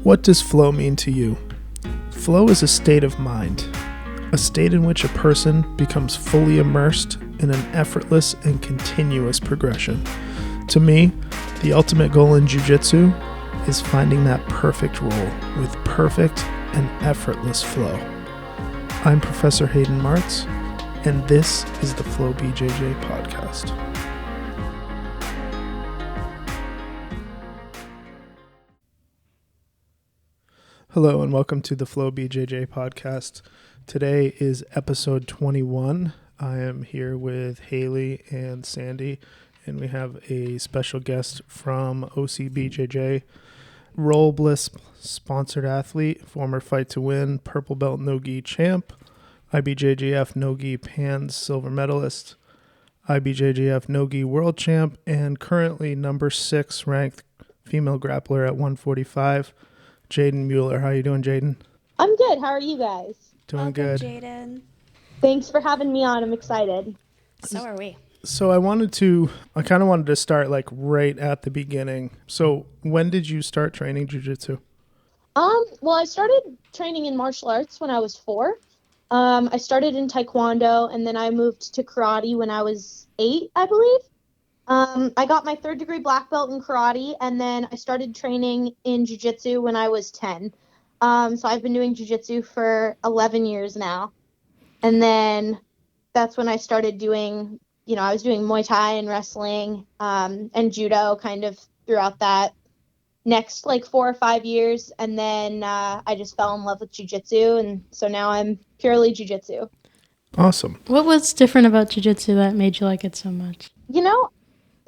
What does flow mean to you? Flow is a state of mind, a state in which a person becomes fully immersed in an effortless and continuous progression. To me, the ultimate goal in jiu-jitsu is finding that perfect roll with perfect and effortless flow. I'm Professor Hayden Martz, and this is the Flow BJJ podcast. Hello and welcome to the Flow BJJ podcast. Today is episode 21. I am here with Hayleigh and Sandy, and we have a special guest from OCBJJ, Roll Bliss sponsored athlete, former Fight to Win purple belt no-gi champ, IBJJF no-gi pans silver medalist, IBJJF no-gi world champ, and currently number 6 ranked female grappler at 145. Jaidyn Mueller. How are you doing, Jaidyn? I'm good. How are you guys? Doing good. Jaidyn. Thanks for having me on. I'm excited. So are we. So I kind of wanted to start like right at the beginning. So when did you start training jiu-jitsu? Well, I started training in martial arts when I was 4. I started in Taekwondo, and then I moved to karate when I was 8, I believe. I got my 3rd degree black belt in karate, and then I started training in jiu-jitsu when I was 10. So I've been doing jiu-jitsu for 11 years now. And then that's when I started doing, I was doing Muay Thai and wrestling, and judo kind of throughout that next 4 or 5 years. And then I just fell in love with jiu-jitsu, and so now I'm purely jiu-jitsu. Awesome. What was different about jiu-jitsu that made you like it so much?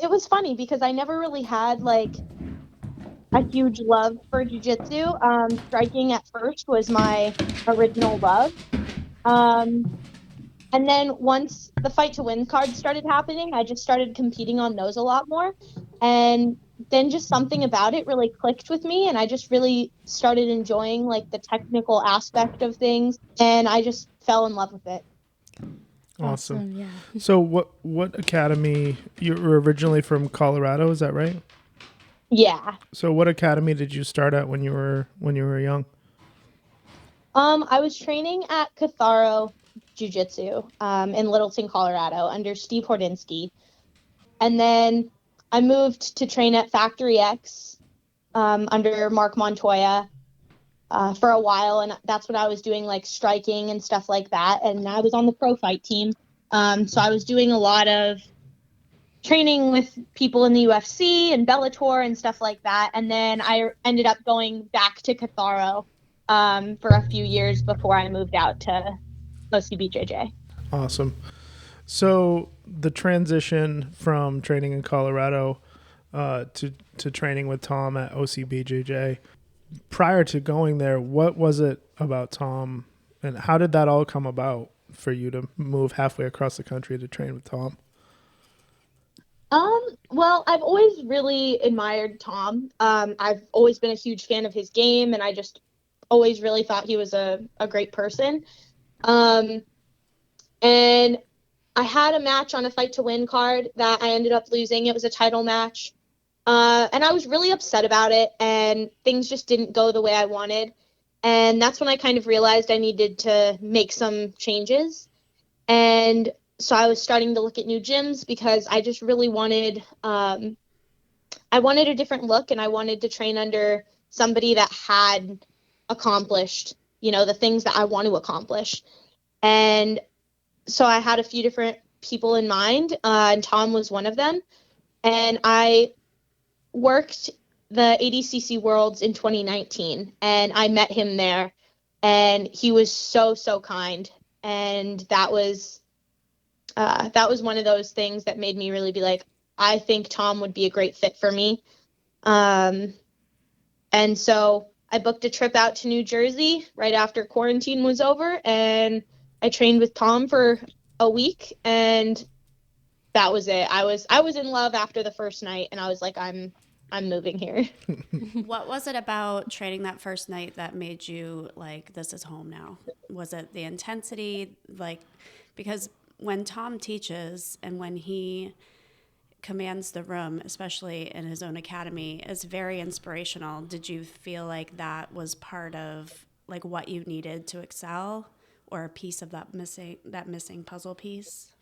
It was funny because I never really had a huge love for jiu-jitsu. Striking at first was my original love. And then once the Fight to Win cards started happening, I just started competing on those a lot more. And then just something about it really clicked with me, and I just really started enjoying the technical aspect of things, and I just fell in love with it. Awesome. Yeah. So what academy, you were originally from Colorado, is that right? Yeah. So what academy did you start at when you were young? I was training at Catharo Jiu-Jitsu in Littleton, Colorado under Steve Hordinsky. And then I moved to train at Factory X under Mark Montoya for a while, and that's when I was doing striking and stuff like that, and I was on the pro fight team, so I was doing a lot of training with people in the UFC and Bellator and stuff like that, and then I ended up going back to Catharo for a few years before I moved out to OCBJJ. Awesome. So the transition from training in Colorado to training with Tom at OCBJJ, prior to going there, what was it about Tom, and how did that all come about for you to move halfway across the country to train with Tom? Well, I've always really admired Tom. I've always been a huge fan of his game, and I just always really thought he was a great person. And I had a match on a Fight to Win card that I ended up losing. It was a title match. And I was really upset about it, and things just didn't go the way I wanted. And that's when I kind of realized I needed to make some changes. And so I was starting to look at new gyms because I just really wanted, I wanted a different look, and I wanted to train under somebody that had accomplished, the things that I want to accomplish. And so I had a few different people in mind, and Tom was one of them. And I worked the ADCC Worlds in 2019, and I met him there, and he was so kind, and that was one of those things that made me really be like, I think Tom would be a great fit for me. And so I booked a trip out to New Jersey right after quarantine was over, and I trained with Tom for a week, and that was it. I was in love after the first night, and I was like, I'm moving here. What was it about training that first night that made you like, this is home now? Was it the intensity? Because when Tom teaches and when he commands the room, especially in his own academy, is very inspirational. Did you feel like that was part of like what you needed to excel, or a piece of that missing puzzle piece?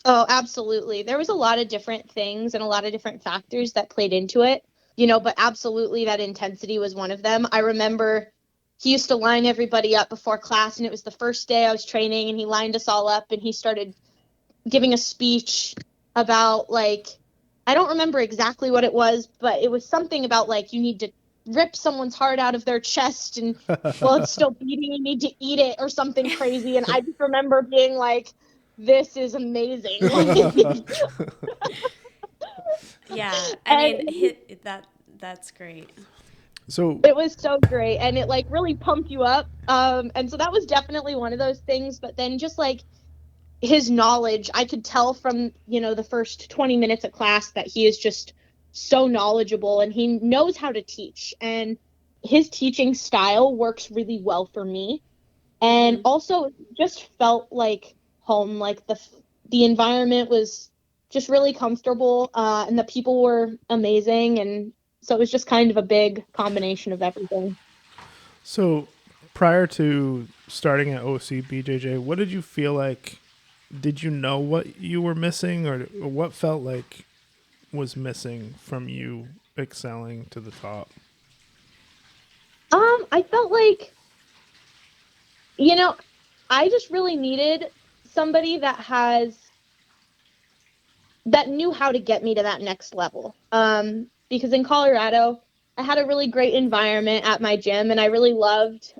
Oh, absolutely. There was a lot of different things and a lot of different factors that played into it, but absolutely that intensity was one of them. I remember he used to line everybody up before class, and it was the first day I was training, and he lined us all up and he started giving a speech about, like, I don't remember exactly what it was, but it was something about, like, you need to rip someone's heart out of their chest, and while it's still beating, you need to eat it, or something crazy. And I just remember being like, this is amazing. Yeah, I mean, that's great. So it was so great, and it like really pumped you up. And so that was definitely one of those things. But then just like his knowledge, I could tell from, the first 20 minutes of class that he is just so knowledgeable, and he knows how to teach, and his teaching style works really well for me. And also just felt like home, like the environment was just really comfortable, and the people were amazing. And so it was just kind of a big combination of everything. So prior to starting at OCBJJ, what did you feel like? Did you know what you were missing, or what felt like was missing from you excelling to the top? I felt like, I just really needed somebody that knew how to get me to that next level. Because in Colorado, I had a really great environment at my gym, and I really loved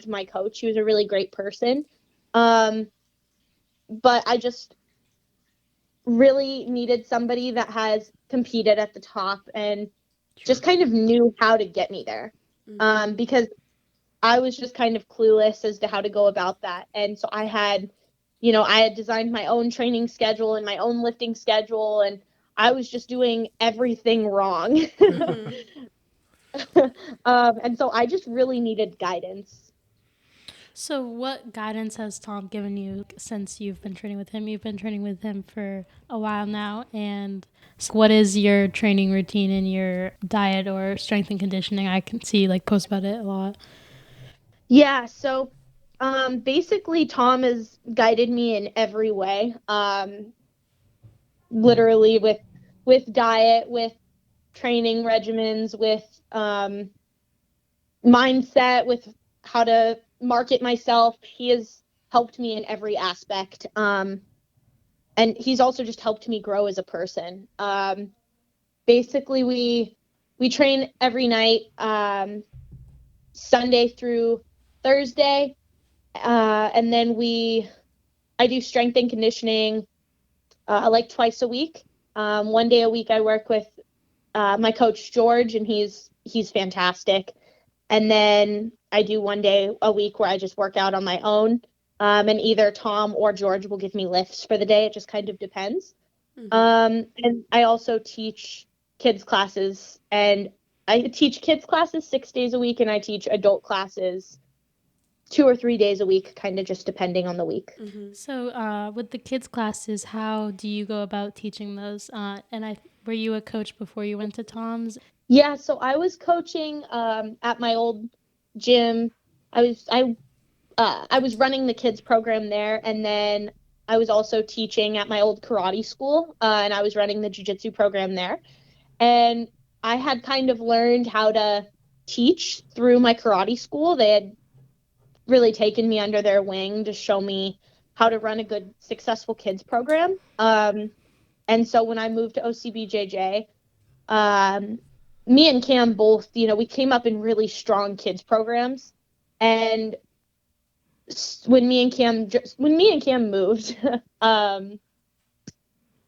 my coach. He was a really great person. But I just really needed somebody that has competed at the top and just kind of knew how to get me there. Because I was just kind of clueless as to how to go about that. And so I had designed my own training schedule and my own lifting schedule, and I was just doing everything wrong. And so I just really needed guidance. So what guidance has Tom given you since you've been training with him? You've been training with him for a while now. And what is your training routine and your diet or strength and conditioning? I can see post about it a lot. Yeah, so basically Tom has guided me in every way. Literally with diet, with training regimens, with mindset, with how to market myself. He has helped me in every aspect. And he's also just helped me grow as a person. Basically, we train every night, Sunday through Thursday. And then I do strength and conditioning like twice a week. One day a week I work with my coach George, and he's fantastic. And then I do one day a week where I just work out on my own. And either Tom or George will give me lifts for the day. It just kind of depends. And I also teach kids classes, and I teach kids classes 6 days a week, and I teach adult classes 2 or 3 days a week, kind of just depending on the week. So with the kids classes, how do you go about teaching those? Were you a coach before you went to Tom's? Yeah, so I was coaching at my old gym. I was running the kids program there, and then I was also teaching at my old karate school, and I was running the jiu-jitsu program there. And I had kind of learned how to teach through my karate school. They had really taken me under their wing to show me how to run a good, successful kids program. And so when I moved to OCBJJ, me and Cam both, we came up in really strong kids programs. And when me and Cam moved,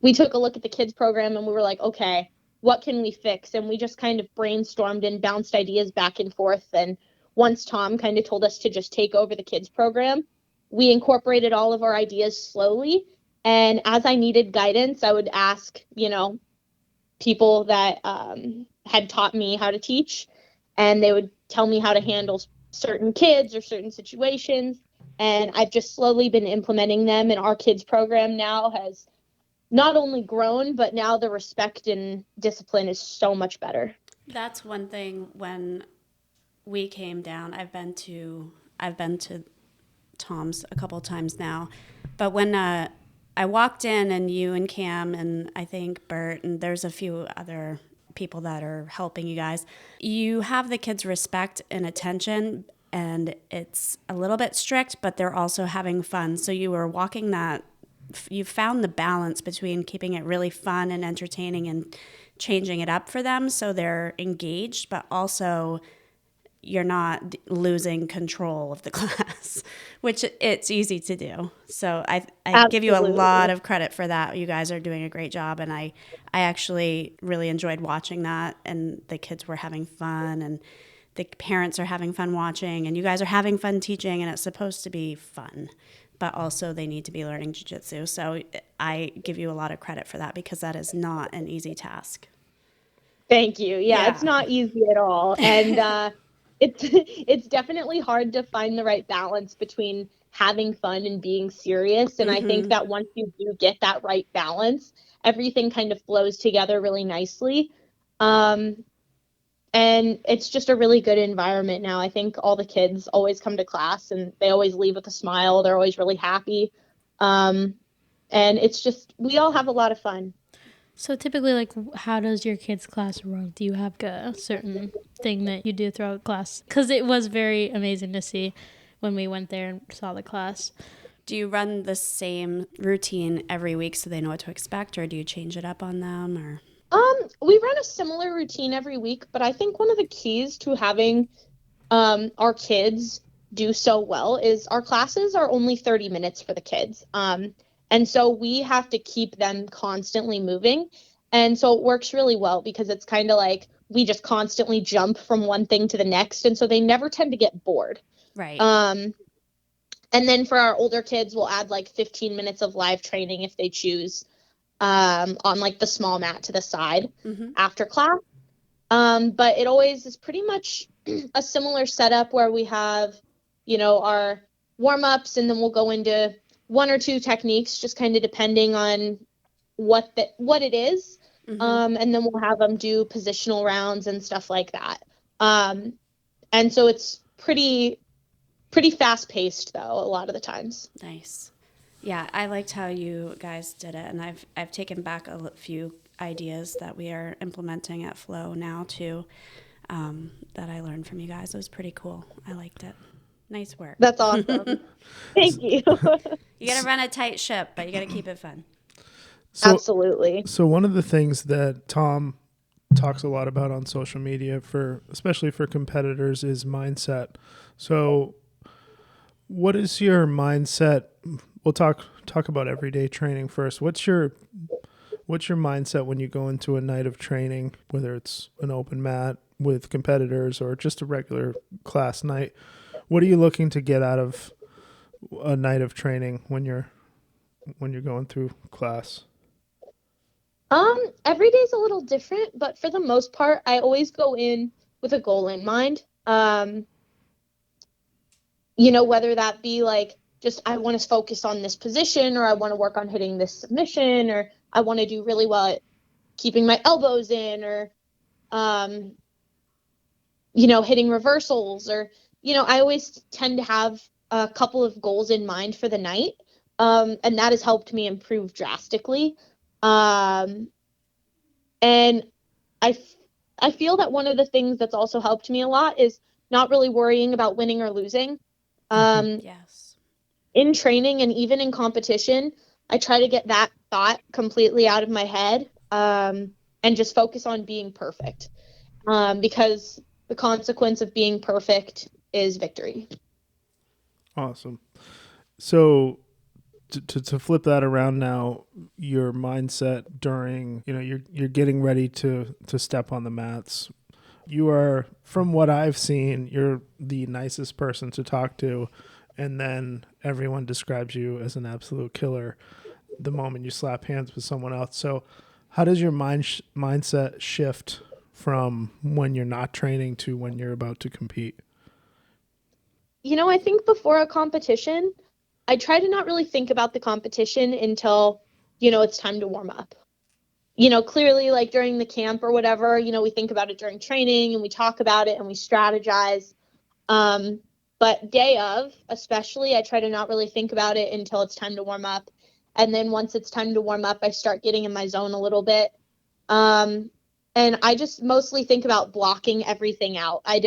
we took a look at the kids program, and we were like, okay, what can we fix? And we just kind of brainstormed and bounced ideas back and forth. And once Tom kind of told us to just take over the kids program, we incorporated all of our ideas slowly. And as I needed guidance, I would ask, people that had taught me how to teach, and they would tell me how to handle certain kids or certain situations. And I've just slowly been implementing them, and our kids program now has not only grown, but now the respect and discipline is so much better. That's one thing. When we came down, I've been to Tom's a couple times now, but when I walked in and you and Cam and I think Bert and there's a few other people that are helping you guys, you have the kids' respect and attention, and it's a little bit strict, but they're also having fun. So you were walking that, you found the balance between keeping it really fun and entertaining and changing it up for them so they're engaged, but also you're not losing control of the class, which it's easy to do. So I give you a lot of credit for that. You guys are doing a great job. And I actually really enjoyed watching that, and the kids were having fun and the parents are having fun watching, and you guys are having fun teaching, and it's supposed to be fun, but also they need to be learning jiu-jitsu. So I give you a lot of credit for that, because that is not an easy task. Thank you. Yeah. It's not easy at all. And, it's definitely hard to find the right balance between having fun and being serious. And I think that once you do get that right balance, everything kind of flows together really nicely. And it's just a really good environment now. I think all the kids always come to class and they always leave with a smile. They're always really happy. And it's just, we all have a lot of fun. So typically, like, how does your kids' class run? Do you have a certain thing that you do throughout class? Because it was very amazing to see when we went there and saw the class. Do you run the same routine every week so they know what to expect, or do you change it up on them? Or we run a similar routine every week, but I think one of the keys to having our kids do so well is our classes are only 30 minutes for the kids. And so we have to keep them constantly moving. And so it works really well, because it's kind of like we just constantly jump from one thing to the next. And so they never tend to get bored. Right. And then for our older kids, we'll add like 15 minutes of live training if they choose, on like the small mat to the side after class. But it always is pretty much a similar setup where we have, our warm-ups, and then we'll go into one or two techniques, just kind of depending on what it is. And then we'll have them do positional rounds and stuff like that. And so it's pretty fast paced though, a lot of the times. Nice. Yeah. I liked how you guys did it. And I've taken back a few ideas that we are implementing at Flow now too, that I learned from you guys. It was pretty cool. I liked it. Nice work. That's awesome. Thank you. You got to run a tight ship, but you got to keep it fun. Absolutely. So one of the things that Tom talks a lot about on social media, especially for competitors, is mindset. So what is your mindset? We'll talk about everyday training first. What's your mindset when you go into a night of training, whether it's an open mat with competitors or just a regular class night? What are you looking to get out of a night of training when you're going through class? Every day's a little different, but for the most part, I always go in with a goal in mind. Whether that be like just I want to focus on this position, or I want to work on hitting this submission, or I want to do really well at keeping my elbows in, or hitting reversals, or I always tend to have a couple of goals in mind for the night. And that has helped me improve drastically. And I feel that one of the things that's also helped me a lot is not really worrying about winning or losing. Yes. In training and even in competition, I try to get that thought completely out of my head, and just focus on being perfect. Because the consequence of being perfect is victory. Awesome. So to flip that around now, your mindset during, you're getting ready to step on the mats. You are, from what I've seen, you're the nicest person to talk to, and then everyone describes you as an absolute killer the moment you slap hands with someone else. So how does your mindset shift from when you're not training to when you're about to compete? I think before a competition, I try to not really think about the competition until, it's time to warm up. Clearly, like during the camp or whatever, we think about it during training and we talk about it and we strategize. But day of, especially, I try to not really think about it until it's time to warm up. And then once it's time to warm up, I start getting in my zone a little bit. And I just mostly think about blocking everything out. I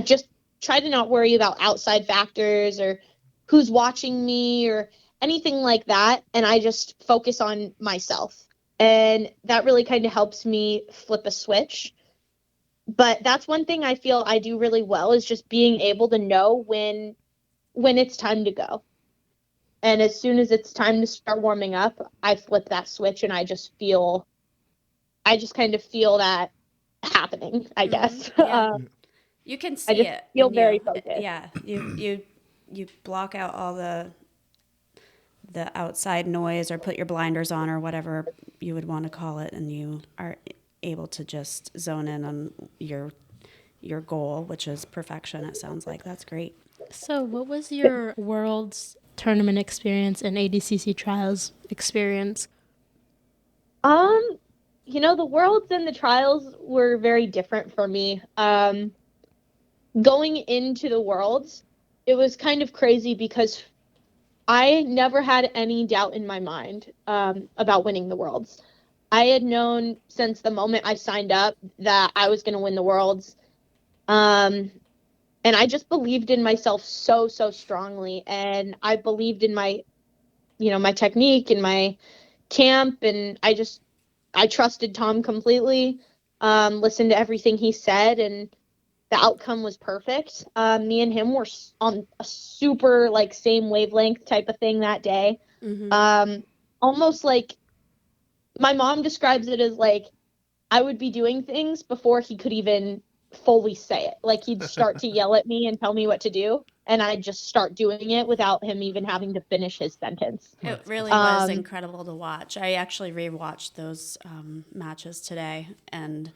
just try to not worry about outside factors or who's watching me or anything like that. And I just focus on myself. And that really kind of helps me flip a switch. But that's one thing I feel I do really well, is just being able to know when it's time to go. And as soon as it's time to start warming up, I flip that switch and I just kind of feel that happening, I guess. Yeah. You can see I just it. feel very focused. Yeah. You block out all the outside noise, or put your blinders on, or whatever you would want to call it, and you are able to just zone in on your goal, which is perfection. It sounds like that's great. So what was your Worlds tournament experience and ADCC Trials experience? The Worlds and the Trials were very different for me. Going into the Worlds, it was kind of crazy because I never had any doubt in my mind about winning the Worlds. I had known since the moment I signed up that I was going to win the Worlds. And I just believed in myself so, so strongly. And I believed in my technique and my camp. And I trusted Tom completely, listened to everything he said, and the outcome was perfect. Me and him were on a super same wavelength type of thing that day. Mm-hmm. Almost like my mom describes it as I would be doing things before he could even fully say it. Like he'd start to yell at me and tell me what to do, and I'd just start doing it without him even having to finish his sentence. It really was incredible to watch. I actually rewatched those matches today, and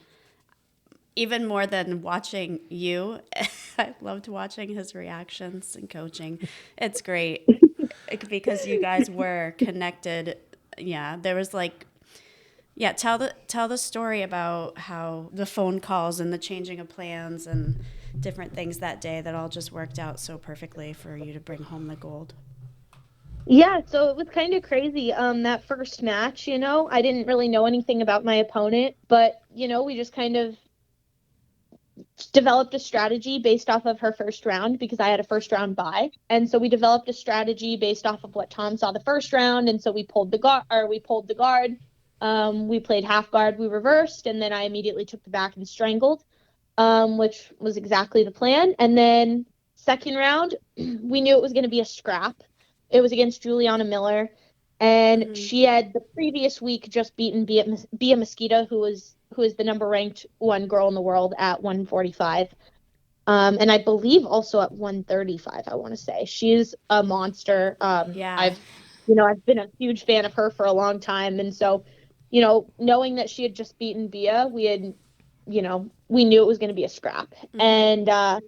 even more than watching you, I loved watching his reactions and coaching. It's great because you guys were connected. Yeah, there was tell the story about how the phone calls and the changing of plans and different things that day that all just worked out so perfectly for you to bring home the gold. Yeah, so it was kind of crazy. That first match, I didn't really know anything about my opponent, but we just kind of developed a strategy based off of her first round because I had a first round bye. And so we developed a strategy based off of what Tom saw the first round. And so we pulled the guard. We played half guard, we reversed, and then I immediately took the back and strangled, which was exactly the plan. And then second round, we knew it was going to be a scrap. It was against Jaidyn Mueller, and she had the previous week just beaten Bia Mosquito, who is the number ranked one girl in the world at 145. And I believe also at 135, I want to say. She's a monster. I've been a huge fan of her for a long time. And so, knowing that she had just beaten Bia, we knew it was going to be a scrap. Mm-hmm. And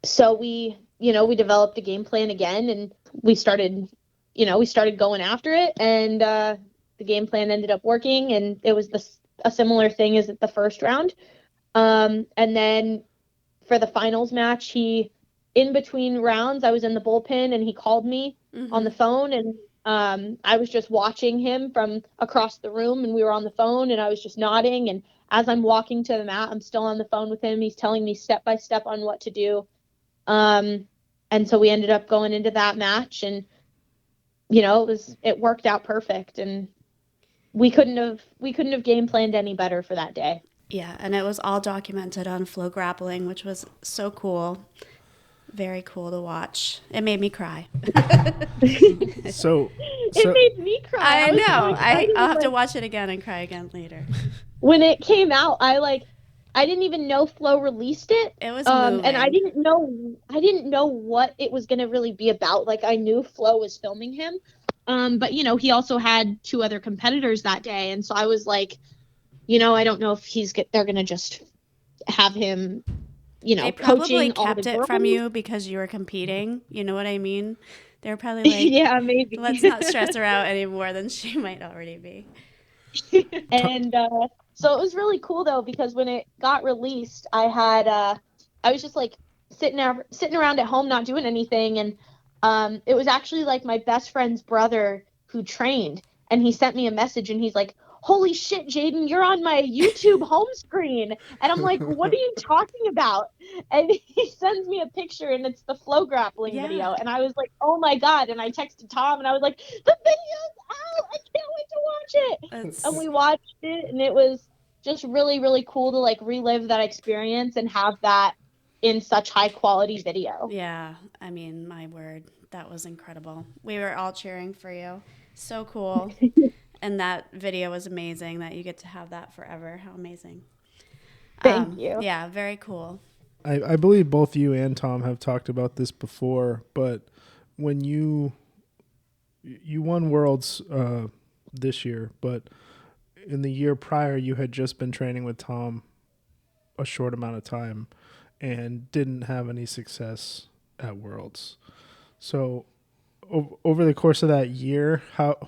so we developed a game plan again, and we started going after it, and the game plan ended up working, and it was a similar thing as at the first round. And then for the finals match, in between rounds, I was in the bullpen, and he called me on the phone, and I was just watching him from across the room, and we were on the phone, and I was just nodding. And as I'm walking to the mat, I'm still on the phone with him. He's telling me step by step on what to do. And so we ended up going into that match, and it worked out perfect, and we couldn't have game planned any better for that day. Yeah, and it was all documented on Flow Grappling, which was so cool. Very cool to watch. It made me cry. So it made me cry. I know. I'll have to watch it again and cry again later. When it came out, I didn't even know Flo released it. It was moving. And I didn't know what it was going to really be about. I knew Flo was filming him. But he also had two other competitors that day. And so I was like, I don't know if they're going to just have him, they probably kept it from you because you were competing. You know what I mean? They're probably like, yeah, maybe. let's not stress her out any more than she might already be. And so it was really cool though, because when it got released, I was just like sitting around at home not doing anything, and it was actually like my best friend's brother who trained, and he sent me a message and he's like, "Holy shit, Jaidyn, you're on my YouTube home screen." And I'm like, "What are you talking about?" And he sends me a picture and it's the flow grappling video, and I was like, "Oh my god." And I texted Tom and I was like, "The video's out, I can't wait to watch it." And we watched it, and it was just really, really cool to like relive that experience and have that in such high quality video. Yeah, I mean, my word, that was incredible. We were all cheering for you. So cool. And that video was amazing that you get to have that forever. How amazing. Thank you. Yeah, very cool. I believe both you and Tom have talked about this before, but when you won Worlds this year, but in the year prior, you had just been training with Tom a short amount of time and didn't have any success at Worlds. So over the course of that year,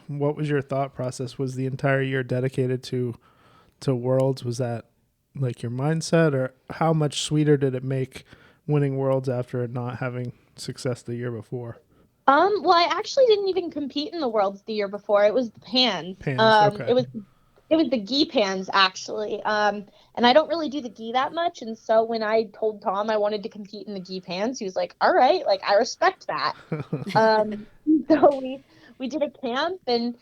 what was your thought process? Was the entire year dedicated to Worlds? Was that like your mindset, or how much sweeter did it make winning Worlds after not having success the year before? Well, I actually didn't even compete in the Worlds the year before. It was the pans. Okay. It was the gi pans, actually. And I don't really do the gi that much. And so when I told Tom I wanted to compete in the gi pans, he was like, "All right, like, I respect that." So we did a camp, and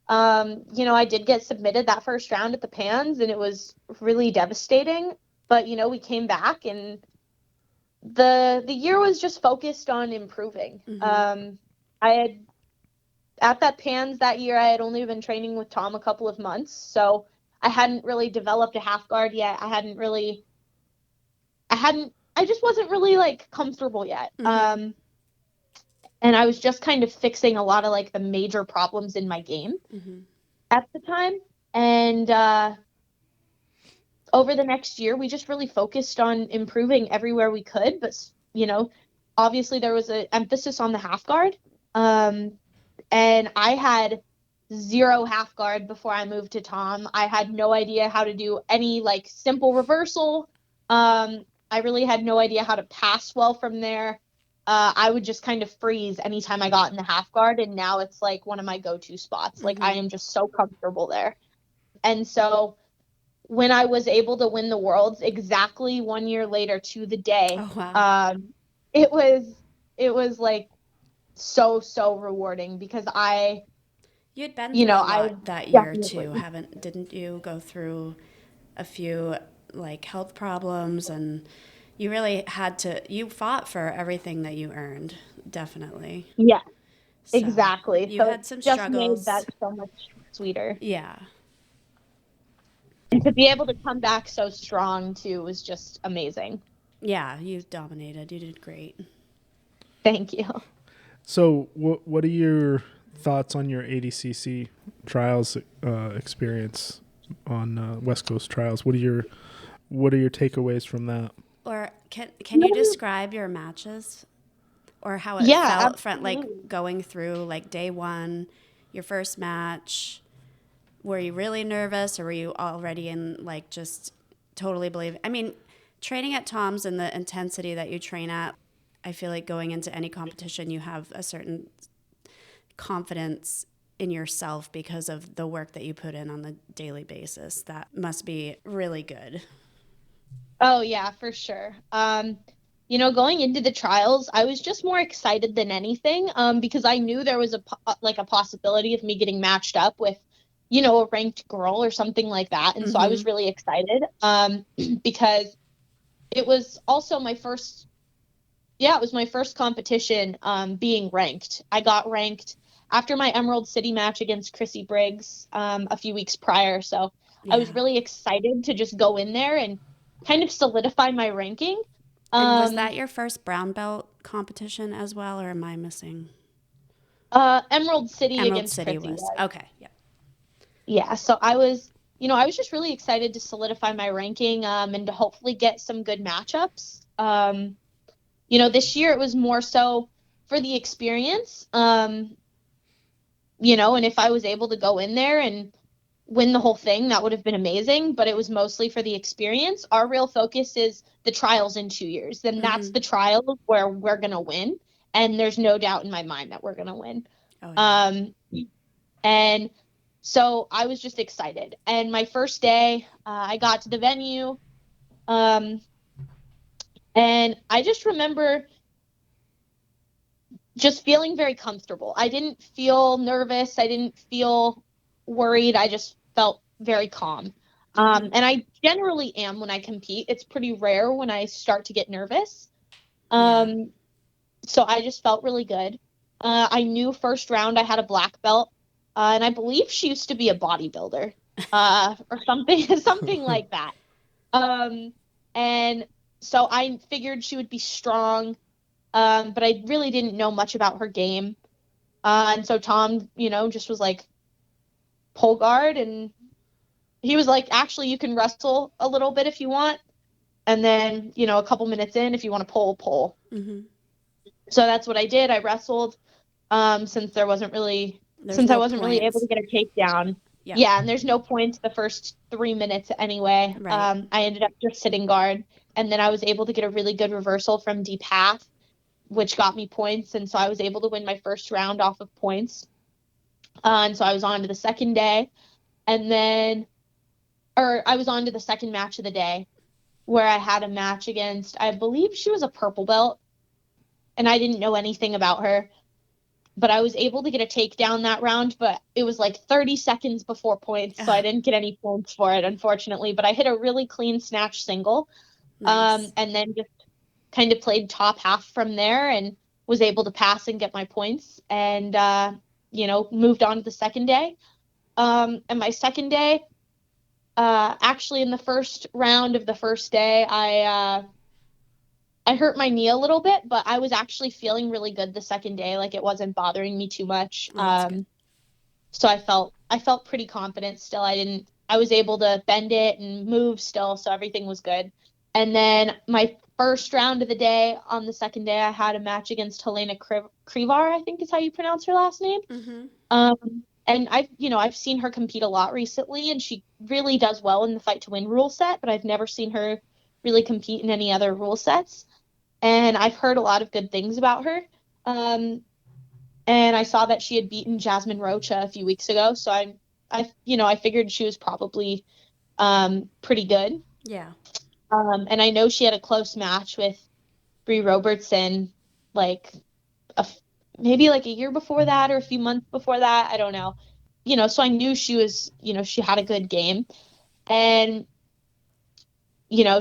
I did get submitted that first round at the pans, and it was really devastating. But we came back, and the year was just focused on improving. At that pans that year, I had only been training with Tom a couple of months, so I hadn't really developed a half guard yet. I just wasn't really like comfortable yet. And I was just kind of fixing a lot of like the major problems in my game at the time. And over the next year, we just really focused on improving everywhere we could. But, obviously there was an emphasis on the half guard. And I had zero half guard before I moved to Tom. I had no idea how to do any like simple reversal. I really had no idea how to pass well from there. I would just kind of freeze anytime I got in the half guard, and now it's like one of my go-to spots. Like I am just so comfortable there. And so when I was able to win the Worlds exactly 1 year later to the day, it was like so rewarding, because you'd been through a lot that year too, didn't you go through a few like health problems, and you really you fought for everything that you earned, definitely. Yeah, so exactly. You had some struggles. Made that so much sweeter. Yeah. And to be able to come back so strong too was just amazing. Yeah, you dominated. You did great. Thank you. So what are your thoughts on your ADCC trials experience on West Coast Trials? What are your takeaways from that? Or can you describe your matches, or how it felt from like going through like day one, your first match? Were you really nervous, or were you already in like just totally believe? I mean, training at Tom's and the intensity that you train at, I feel like going into any competition, you have a certain confidence in yourself because of the work that you put in on the daily basis. That must be really good. Oh yeah, for sure. Going into the trials, I was just more excited than anything, because I knew there was a possibility of me getting matched up with, a ranked girl or something like that. And so I was really excited, because it was also my first competition being ranked. I got ranked after my Emerald City match against Chrissy Briggs a few weeks prior. So I was really excited to just go in there and kind of solidify my ranking. And was that your first brown belt competition as well, or am I missing? Emerald City against Chrissy was. Okay, yeah. Yeah, so I was just really excited to solidify my ranking and to hopefully get some good matchups. This year it was more so for the experience. And if I was able to go in there and win the whole thing, that would have been amazing. But it was mostly for the experience. Our real focus is the trials in 2 years. Then that's the trials where we're going to win. And there's no doubt in my mind that we're going to win. Oh, yeah. And so I was just excited. And my first day, I got to the venue. And I just remember just feeling very comfortable. I didn't feel nervous. I didn't feel worried. I just felt very calm. And I generally am when I compete. It's pretty rare when I start to get nervous. So I just felt really good. I knew first round I had a black belt, and I believe she used to be a bodybuilder or something like that. And so I figured she would be strong, but I really didn't know much about her game. And so Tom, just was like, pull guard, and he was like, actually, you can wrestle a little bit if you want. And then, a couple minutes in, if you want to pull. Mm-hmm. So that's what I did. I wrestled since I wasn't really able to get a takedown. Yep. Yeah, and there's no points the first 3 minutes anyway. Right. I ended up just sitting guard, and then I was able to get a really good reversal from deep half, which got me points, and so I was able to win my first round off of points. And so I was on to the second day, I was on to the second match of the day, where I had a match against, I believe she was a purple belt, and I didn't know anything about her, but I was able to get a takedown that round, but it was like 30 seconds before points, so I didn't get any points for it, unfortunately, but I hit a really clean snatch single. Nice. And then just kind of played top half from there and was able to pass and get my points, and moved on to the second day. And my second day, actually in the first round of the first day, I hurt my knee a little bit, but I was actually feeling really good the second day. Like, it wasn't bothering me too much. So I felt pretty confident still. I was able to bend it and move still, so everything was good. And then my first round of the day, on the second day, I had a match against Hayleigh Krivar, I think is how you pronounce her last name. Mm-hmm. And I've seen her compete a lot recently, and she really does well in the fight to win rule set, but I've never seen her really compete in any other rule sets. And I've heard a lot of good things about her. And I saw that she had beaten Jasmine Rocha a few weeks ago, so I figured she was probably pretty good. Yeah. And I know she had a close match with Bree Robertson, like maybe like a year before that or a few months before that. I don't know. So I knew she was, she had a good game. And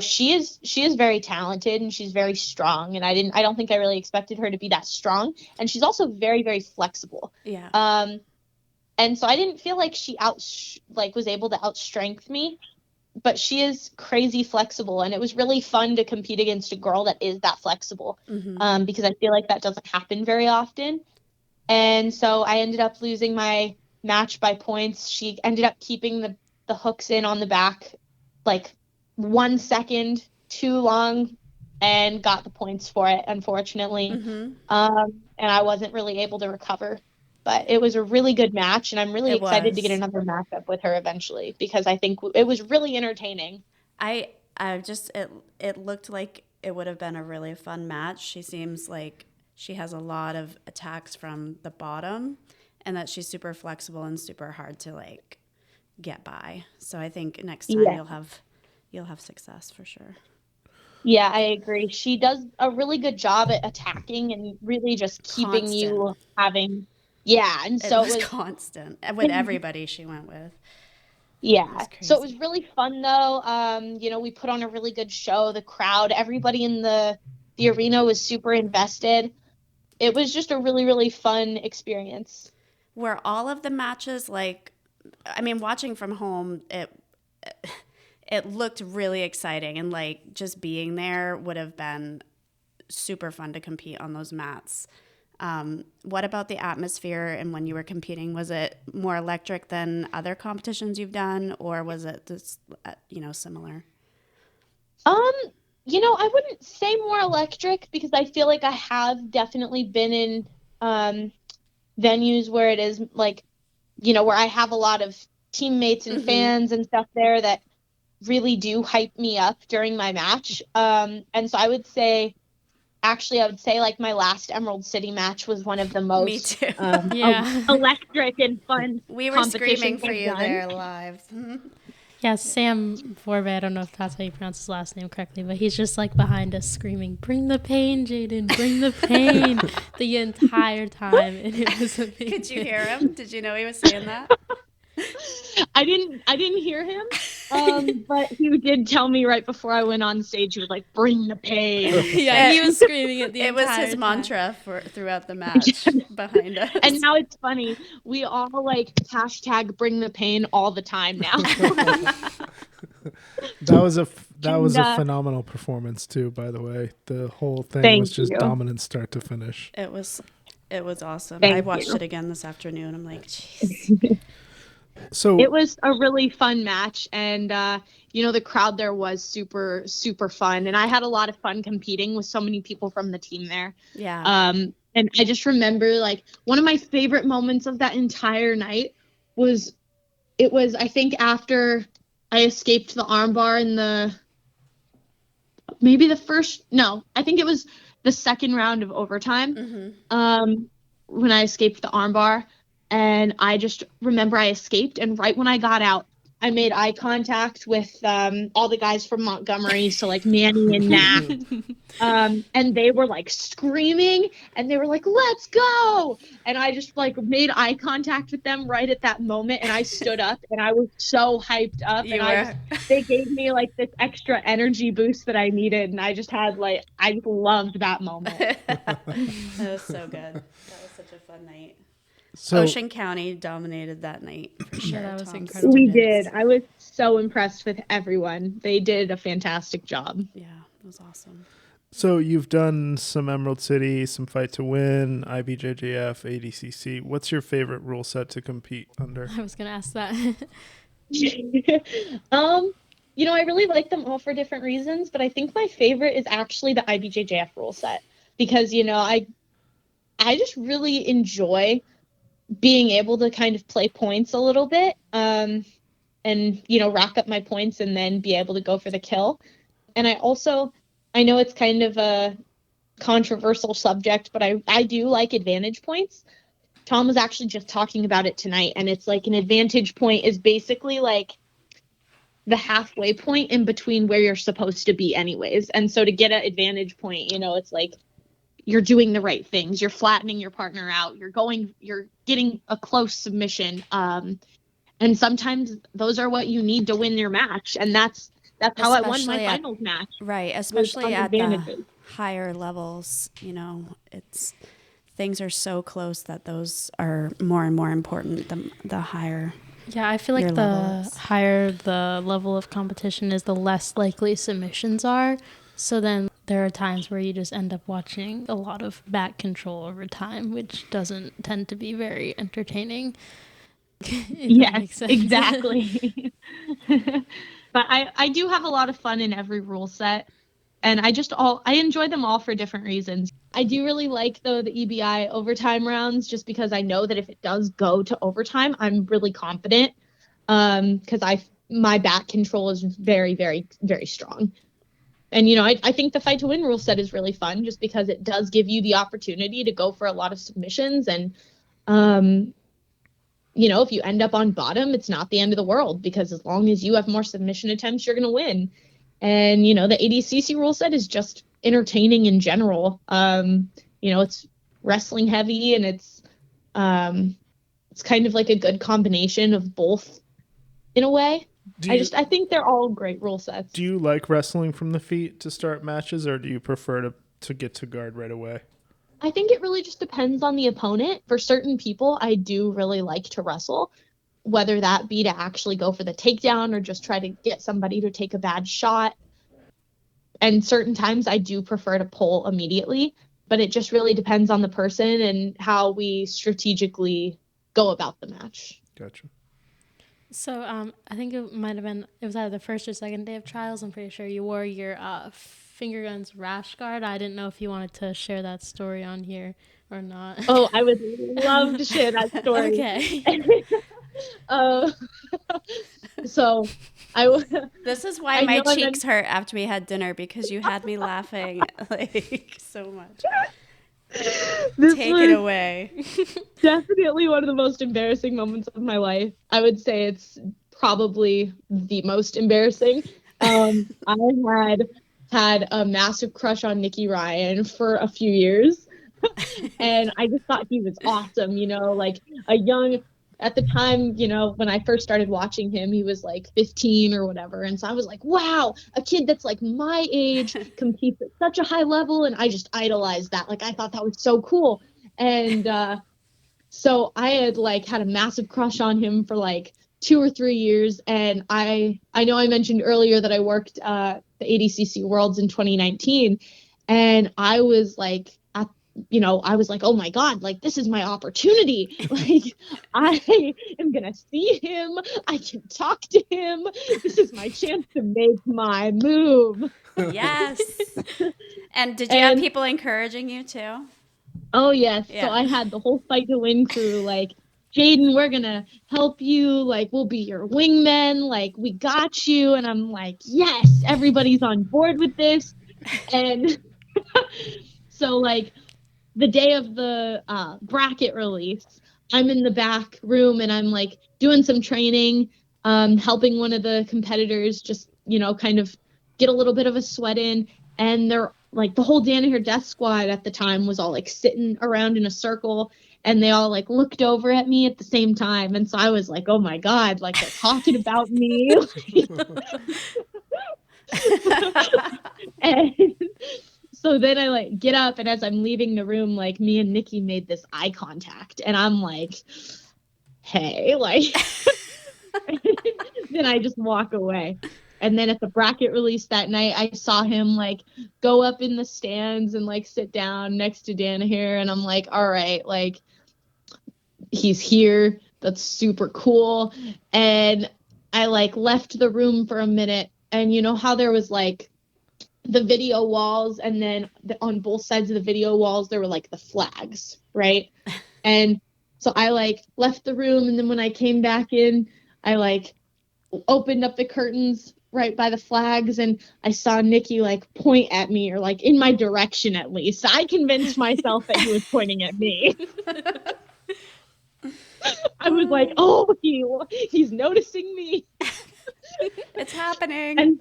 she is very talented, and she's very strong, and I don't think I really expected her to be that strong. And she's also very, very flexible. Yeah. And so I didn't feel like she was able to outstrength me, but she is crazy flexible, and it was really fun to compete against a girl that is that flexible. Mm-hmm. Because I feel like that doesn't happen very often. And so I ended up losing my match by points. She ended up keeping the hooks in on the back like 1 second too long, and got the points for it, unfortunately. Mm-hmm. And I wasn't really able to recover. But it was a really good match, and I'm really excited to get another matchup with her eventually, because I think it was really entertaining. I just it looked like it would have been a really fun match. She seems like she has a lot of attacks from the bottom, and that she's super flexible and super hard to like get by. So I think next time you'll have success for sure. Yeah, I agree. She does a really good job at attacking and really just keeping you having. Yeah, and so it was constant with everybody she went with. Yeah, so it was really fun though. We put on a really good show. The crowd, everybody in the arena was super invested. It was just a really, really fun experience. Were all of the matches watching from home, it looked really exciting, and like just being there would have been super fun to compete on those mats. What about the atmosphere, and when you were competing, was it more electric than other competitions you've done, or was it just, similar? I wouldn't say more electric because I feel like I have definitely been in venues where it is like, where I have a lot of teammates and fans and stuff there that really do hype me up during my match. And so I would say like my last Emerald City match was one of the most Me too. electric and fun We were screaming competitions for I've you done. there live. Yeah, Sam Forbe, I don't know if that's how you pronounce his last name correctly, but he's just like behind us screaming, "Bring the pain, Jaidyn, bring the pain," the entire time, and it was amazing. Could you hear him? Did you know he was saying that? I didn't hear him, but he did tell me right before I went on stage. He was like, "Bring the pain." Yeah, he was screaming it the It was entire his time. mantra throughout the match behind us. And now it's funny. We all like hashtag bring the pain all the time now. That was a phenomenal performance too, by the way. The whole thing was just dominant start to finish. It was awesome. Thank I watched you. it again this afternoon. I'm like, jeez. So it was a really fun match, and the crowd there was super, super fun, and I had a lot of fun competing with so many people from the team there. Yeah. And I just remember like one of my favorite moments of that entire night was I think after I escaped the armbar in I think it was the second round of overtime. When I escaped the armbar, and I just remember I escaped, and right when I got out, I made eye contact with all the guys from Montgomery, so like Manny and Nat, and they were like screaming, and they were like, "Let's go!" And I just like made eye contact with them right at that moment, and I stood up, and I was so hyped up, they gave me like this extra energy boost that I needed, and I just loved that moment. That was so good. That was such a fun night. So, Ocean County dominated that night for sure. That was Tom's incredible. We students. did. I was so impressed with everyone. They did a fantastic job. Yeah, it was awesome. So you've done some Emerald City, some Fight to Win, IBJJF, ADCC. What's your favorite rule set to compete under? I was going to ask that. I really like them all for different reasons, but I think my favorite is actually the IBJJF rule set because, I just really enjoy being able to kind of play points a little bit, and rack up my points and then be able to go for the kill. And I know it's kind of a controversial subject, but I do like advantage points. Tom was actually just talking about it tonight, and it's like an advantage point is basically like the halfway point in between where you're supposed to be anyways. And so to get an advantage point, it's like you're doing the right things. You're flattening your partner out. You're getting a close submission. And sometimes those are what you need to win your match. And that's how I won my finals match. Right. Especially at the higher levels, things are so close that those are more and more important the higher. Yeah, I feel like the higher the level of competition is, the less likely submissions are. So then there are times where you just end up watching a lot of back control over time, which doesn't tend to be very entertaining. Yes, exactly. But I do have a lot of fun in every rule set, and I enjoy them all for different reasons. I do really like the EBI overtime rounds just because I know that if it does go to overtime, I'm really confident because my back control is very, very, very strong. And, I think the Fight to Win rule set is really fun just because it does give you the opportunity to go for a lot of submissions. And, if you end up on bottom, it's not the end of the world because as long as you have more submission attempts, you're going to win. And, the ADCC rule set is just entertaining in general. It's wrestling heavy, and it's kind of like a good combination of both in a way. I think they're all great rule sets. Do you like wrestling from the feet to start matches, or do you prefer to get to guard right away? I think it really just depends on the opponent. For certain people, I do really like to wrestle, whether that be to actually go for the takedown or just try to get somebody to take a bad shot. And certain times I do prefer to pull immediately, but it just really depends on the person and how we strategically go about the match. Gotcha. So I think it was either the first or second day of trials. I'm pretty sure you wore your finger guns rash guard. I didn't know if you wanted to share that story on here or not. Oh, I would love to share that story. Okay. So This is why my cheeks hurt after we had dinner, because you had me laughing like so much. Take it away. Definitely one of the most embarrassing moments of my life. I would say it's probably the most embarrassing. I had a massive crush on Nicky Ryan for a few years. And I just thought he was awesome, you know, like at the time, you know, when I first started watching him, he was like 15 or whatever. And so I was like, wow, a kid that's like my age competes at such a high level. And I just idolized that. Like, I thought that was so cool. And so I had a massive crush on him for like 2 or 3 years. And I know I mentioned earlier that I worked the ADCC Worlds in 2019. And I was like, I was like, oh my God, like, this is my opportunity. Like, I am going to see him. I can talk to him. This is my chance to make my move. Yes. And did you have people encouraging you too? Oh, yes. Yeah. So I had the whole Fight to Win crew, like, Jaidyn, we're going to help you. Like, we'll be your wingmen. Like, we got you. And I'm like, yes, everybody's on board with this. And so, like, the day of the bracket release, I'm in the back room and I'm like doing some training, helping one of the competitors just, you know, kind of get a little bit of a sweat in. And they're like, the whole Danaher Death Squad at the time was all like sitting around in a circle, and they all like looked over at me at the same time. And so I was like, oh my God, like, they're talking about me. And so then I like get up, and as I'm leaving the room, like, me and Nicky made this eye contact, and I'm like, hey, like, then I just walk away. And then at the bracket release that night, I saw him like go up in the stands and like sit down next to Danaher, and I'm like, all right, like, he's here. That's super cool. And I like left the room for a minute, and you know how there was like the video walls, and then on both sides of the video walls there were like the flags, right? And so I like left the room, and then when I came back in, I like opened up the curtains right by the flags, and I saw Nicky like point at me, or like in my direction at least. I convinced myself that he was pointing at me. I was like, oh, he's noticing me. It's happening. And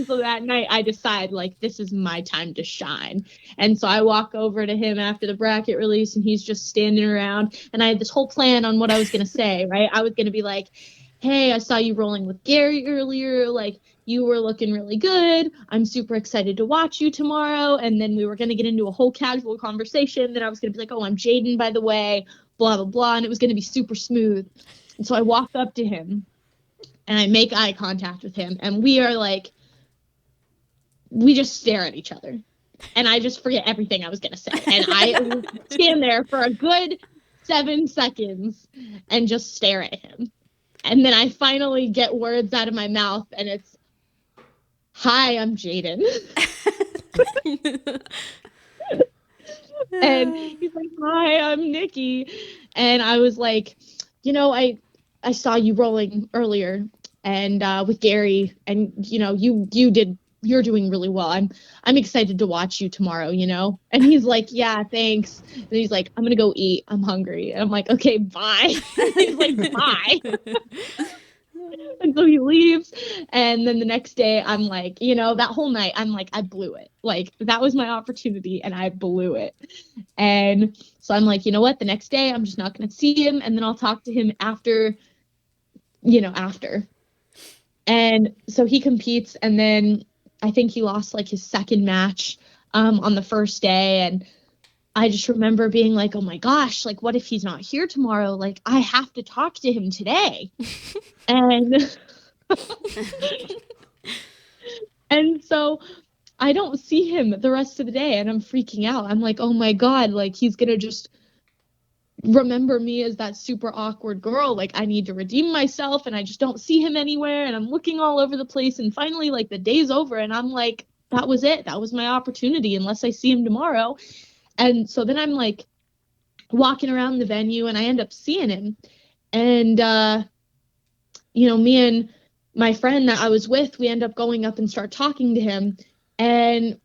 so that night I decide, like, this is my time to shine. And so I walk over to him after the bracket release, and he's just standing around, and I had this whole plan on what I was going to say, right? I was going to be like, hey, I saw you rolling with Gary earlier. Like, you were looking really good. I'm super excited to watch you tomorrow. And then we were going to get into a whole casual conversation. Then I was going to be like, oh, I'm Jaidyn, by the way, blah, blah, blah. And it was going to be super smooth. And so I walk up to him, and I make eye contact with him, and we just stare at each other, and I just forget everything I was going to say. And I stand there for a good 7 seconds and just stare at him. And then I finally get words out of my mouth, and it's, hi, I'm Jaidyn. And he's like, hi, I'm Nicky. And I was like, you know, I saw you rolling earlier and with Gary, and you know, you're doing really well. I'm excited to watch you tomorrow, you know? And he's like, yeah, thanks. And he's like, I'm going to go eat. I'm hungry. And I'm like, okay, bye. He's like, bye. And so he leaves. And then the next day I'm like, you know, that whole night I'm like, I blew it. Like, that was my opportunity and I blew it. And so I'm like, you know what? The next day I'm just not going to see him. And then I'll talk to him after. And so he competes, and then I think he lost like his second match on the first day. And I just remember being like, oh my gosh, like, what if he's not here tomorrow? Like, I have to talk to him today. And and so I don't see him the rest of the day, and I'm freaking out. I'm like, oh my God, like, he's going to just remember me as that super awkward girl. Like, I need to redeem myself, and I just don't see him anywhere, and I'm looking all over the place, and finally, like, the day's over, and I'm like, that was it. That was my opportunity, unless I see him tomorrow. And so then I'm like walking around the venue, and I end up seeing him. And, me and my friend that I was with, we end up going up and start talking to him. And,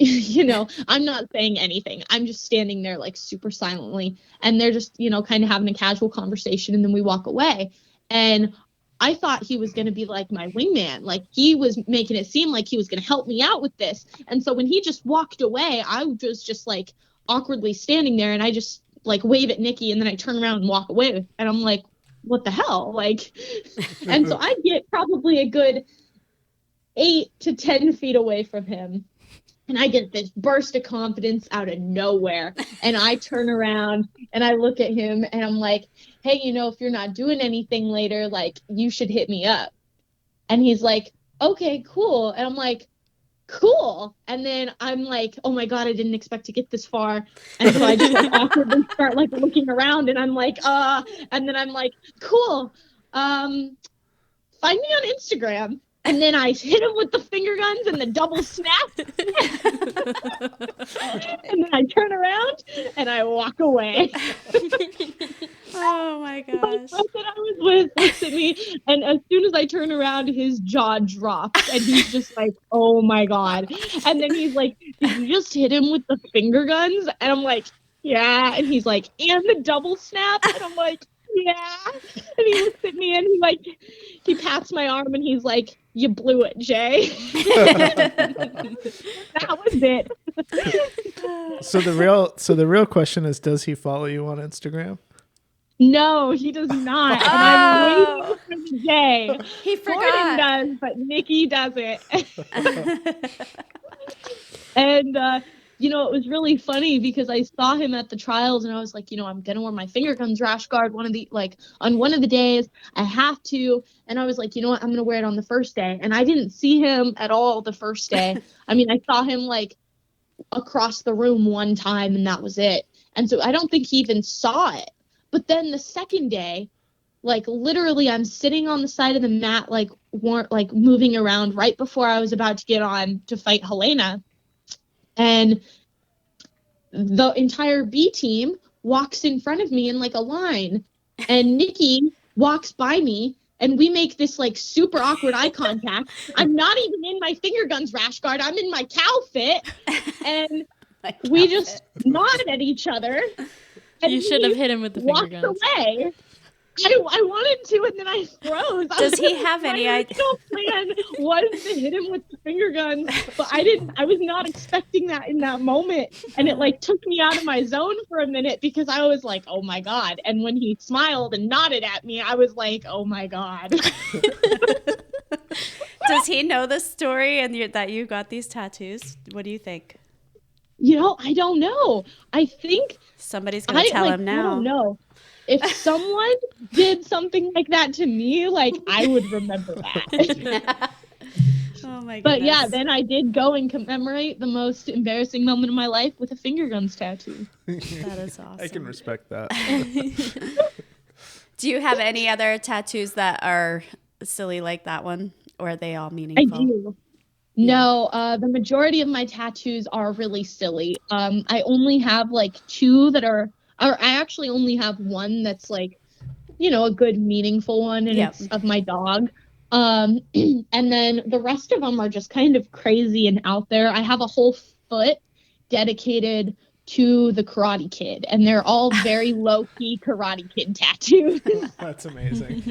I'm not saying anything. I'm just standing there like super silently. And they're just, kind of having a casual conversation. And then we walk away. And I thought he was going to be like my wingman. Like, he was making it seem like he was going to help me out with this. And so when he just walked away, I was just like awkwardly standing there, and I just like wave at Nikki, and then I turn around and walk away. And I'm like, what the hell? Like, and so I get probably a good 8 to 10 feet away from him. And I get this burst of confidence out of nowhere. And I turn around and I look at him, and I'm like, hey, if you're not doing anything later, like, you should hit me up. And he's like, okay, cool. And I'm like, cool. And then I'm like, oh my God, I didn't expect to get this far. And so I just like awkwardly start like looking around, and I'm like, and then I'm like, cool. Find me on Instagram. And then I hit him with the finger guns and the double snap. And then I turn around and I walk away. Oh my gosh. My friend that I was with looks at me, and as soon as I turn around, his jaw drops, and he's just like, oh my God. And then he's like, did you just hit him with the finger guns? And I'm like, yeah. And he's like, and the double snap? And I'm like, yeah. And he looks at me, and he pats my arm, and he's like, you blew it, Jay. That was it. So the real question is, does he follow you on Instagram? No, he does not. And I'm waiting for the day. He forgot. Gordon does, but Nikki doesn't. And it was really funny because I saw him at the trials, and I was like, I'm gonna wear my finger guns rash guard on one of the days. I have to. And I was like, you know what, I'm gonna wear it on the first day. And I didn't see him at all the first day. I mean, I saw him like across the room one time, and that was it. And so I don't think he even saw it. But then the second day, like literally I'm sitting on the side of the mat, like moving around right before I was about to get on to fight Hayleigh. And the entire B team walks in front of me in like a line, and Nikki walks by me, and we make this like super awkward eye contact. I'm not even in my finger guns rash guard. I'm in my cow fit, and we just nod at each other. And you should have hit him with the finger guns. Walked away. I wanted to, and then I froze. Does he have any idea? My plan was to hit him with the finger guns, but I was not expecting that in that moment. And it like took me out of my zone for a minute, because I was like, oh my God. And when he smiled and nodded at me, I was like, oh my God. Does he know the story and that you got these tattoos? What do you think? I don't know. I think somebody's going to tell him now. I don't know. If someone did something like that to me, like, I would remember that. Oh my goodness. But yeah, then I did go and commemorate the most embarrassing moment of my life with a finger guns tattoo. That is awesome. I can respect that. Do you have any other tattoos that are silly like that one, or are they all meaningful? I do. No, the majority of my tattoos are really silly. I only have like 2 that are, or I actually only have one that's like, a good meaningful one, and it's of my dog. And then the rest of them are just kind of crazy and out there. I have a whole foot dedicated to the Karate Kid, and they're all very low-key Karate Kid tattoos. That's amazing.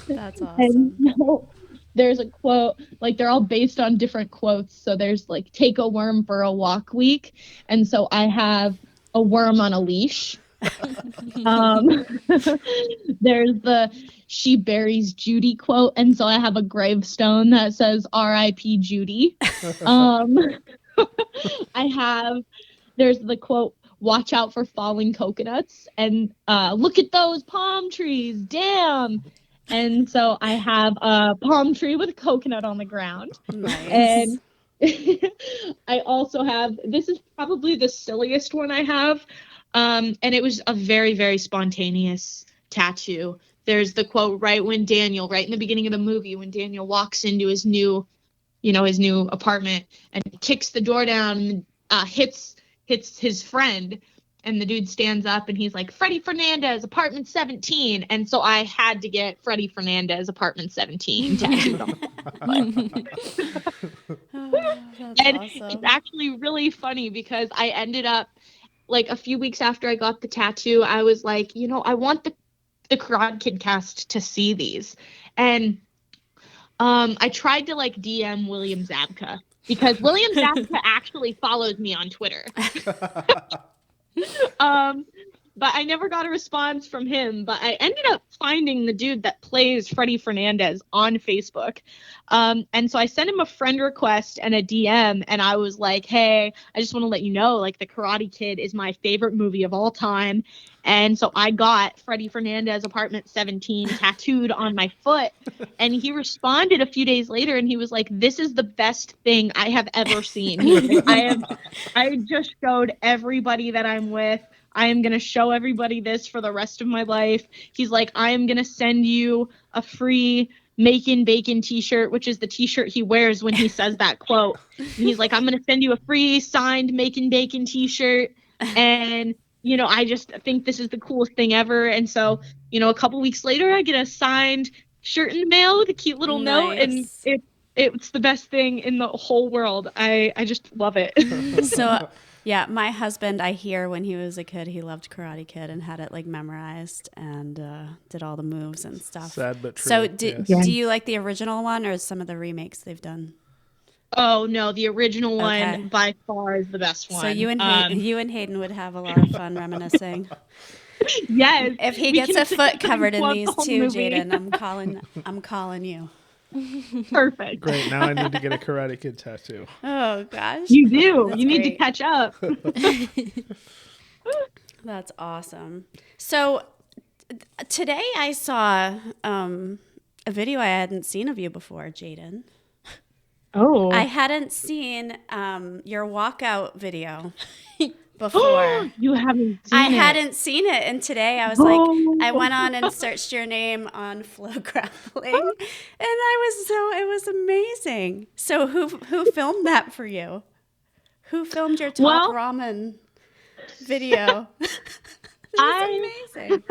That's awesome. And there's a quote, like they're all based on different quotes. So there's like, take a worm for a walk week. And so I have a worm on a leash. There's the she buries Judy quote, and so I have a gravestone that says R.I.P. Judy. There's the quote, watch out for falling coconuts, and look at those palm trees, damn. And so I have a palm tree with a coconut on the ground. Nice. And I also have, this is probably the silliest one I have. And it was a very, very spontaneous tattoo. There's the quote right in the beginning of the movie, when Daniel walks into his new apartment and kicks the door down and hits his friend, and the dude stands up and he's like, Freddie Fernandez, apartment 17. And so I had to get Freddie Fernandez, apartment 17 tattooed on my foot. And awesome. It's actually really funny because I ended up, like, a few weeks after I got the tattoo, I was like, I want the Karate Kid cast to see these. And I tried to, like, DM William Zabka, because William Zabka actually follows me on Twitter. But I never got a response from him. But I ended up finding the dude that plays Freddie Fernandez on Facebook. And so I sent him a friend request and a DM, and I was like, hey, I just want to let you know, like, The Karate Kid is my favorite movie of all time. And so I got Freddie Fernandez, apartment 17 tattooed on my foot. And he responded a few days later, and he was like, this is the best thing I have ever seen. I just showed everybody that I'm with. I am going to show everybody this for the rest of my life. He's like, I am going to send you a free Makin' Bacon t-shirt, which is the t-shirt he wears when he says that quote. And he's like, I'm going to send you a free signed Makin' Bacon t-shirt. And, I just think this is the coolest thing ever. And so, a couple weeks later, I get a signed shirt in the mail with a cute little note. And it's the best thing in the whole world. I just love it. So... yeah, my husband, I hear when he was a kid, he loved Karate Kid and had it like memorized and did all the moves and stuff. Sad but true. So do you like the original one or some of the remakes they've done? Oh, no, the original one by far is the best one. So you and Hayden would have a lot of fun reminiscing. Yes. If he gets a foot covered in these too, Jaidyn, I'm calling you. Perfect. Great. Now I need to get a Karate Kid tattoo. Oh gosh. You do. That's you need great. to catch up. That's awesome. So today I saw a video I hadn't seen of you before, Jaidyn. Oh. I hadn't seen your walkout video before. You haven't seen I it. hadn't seen it, and today I was like, I went on and searched your name on Flow Grappling, and it was amazing. So who filmed that for you? Who filmed your top ramen video? It was amazing.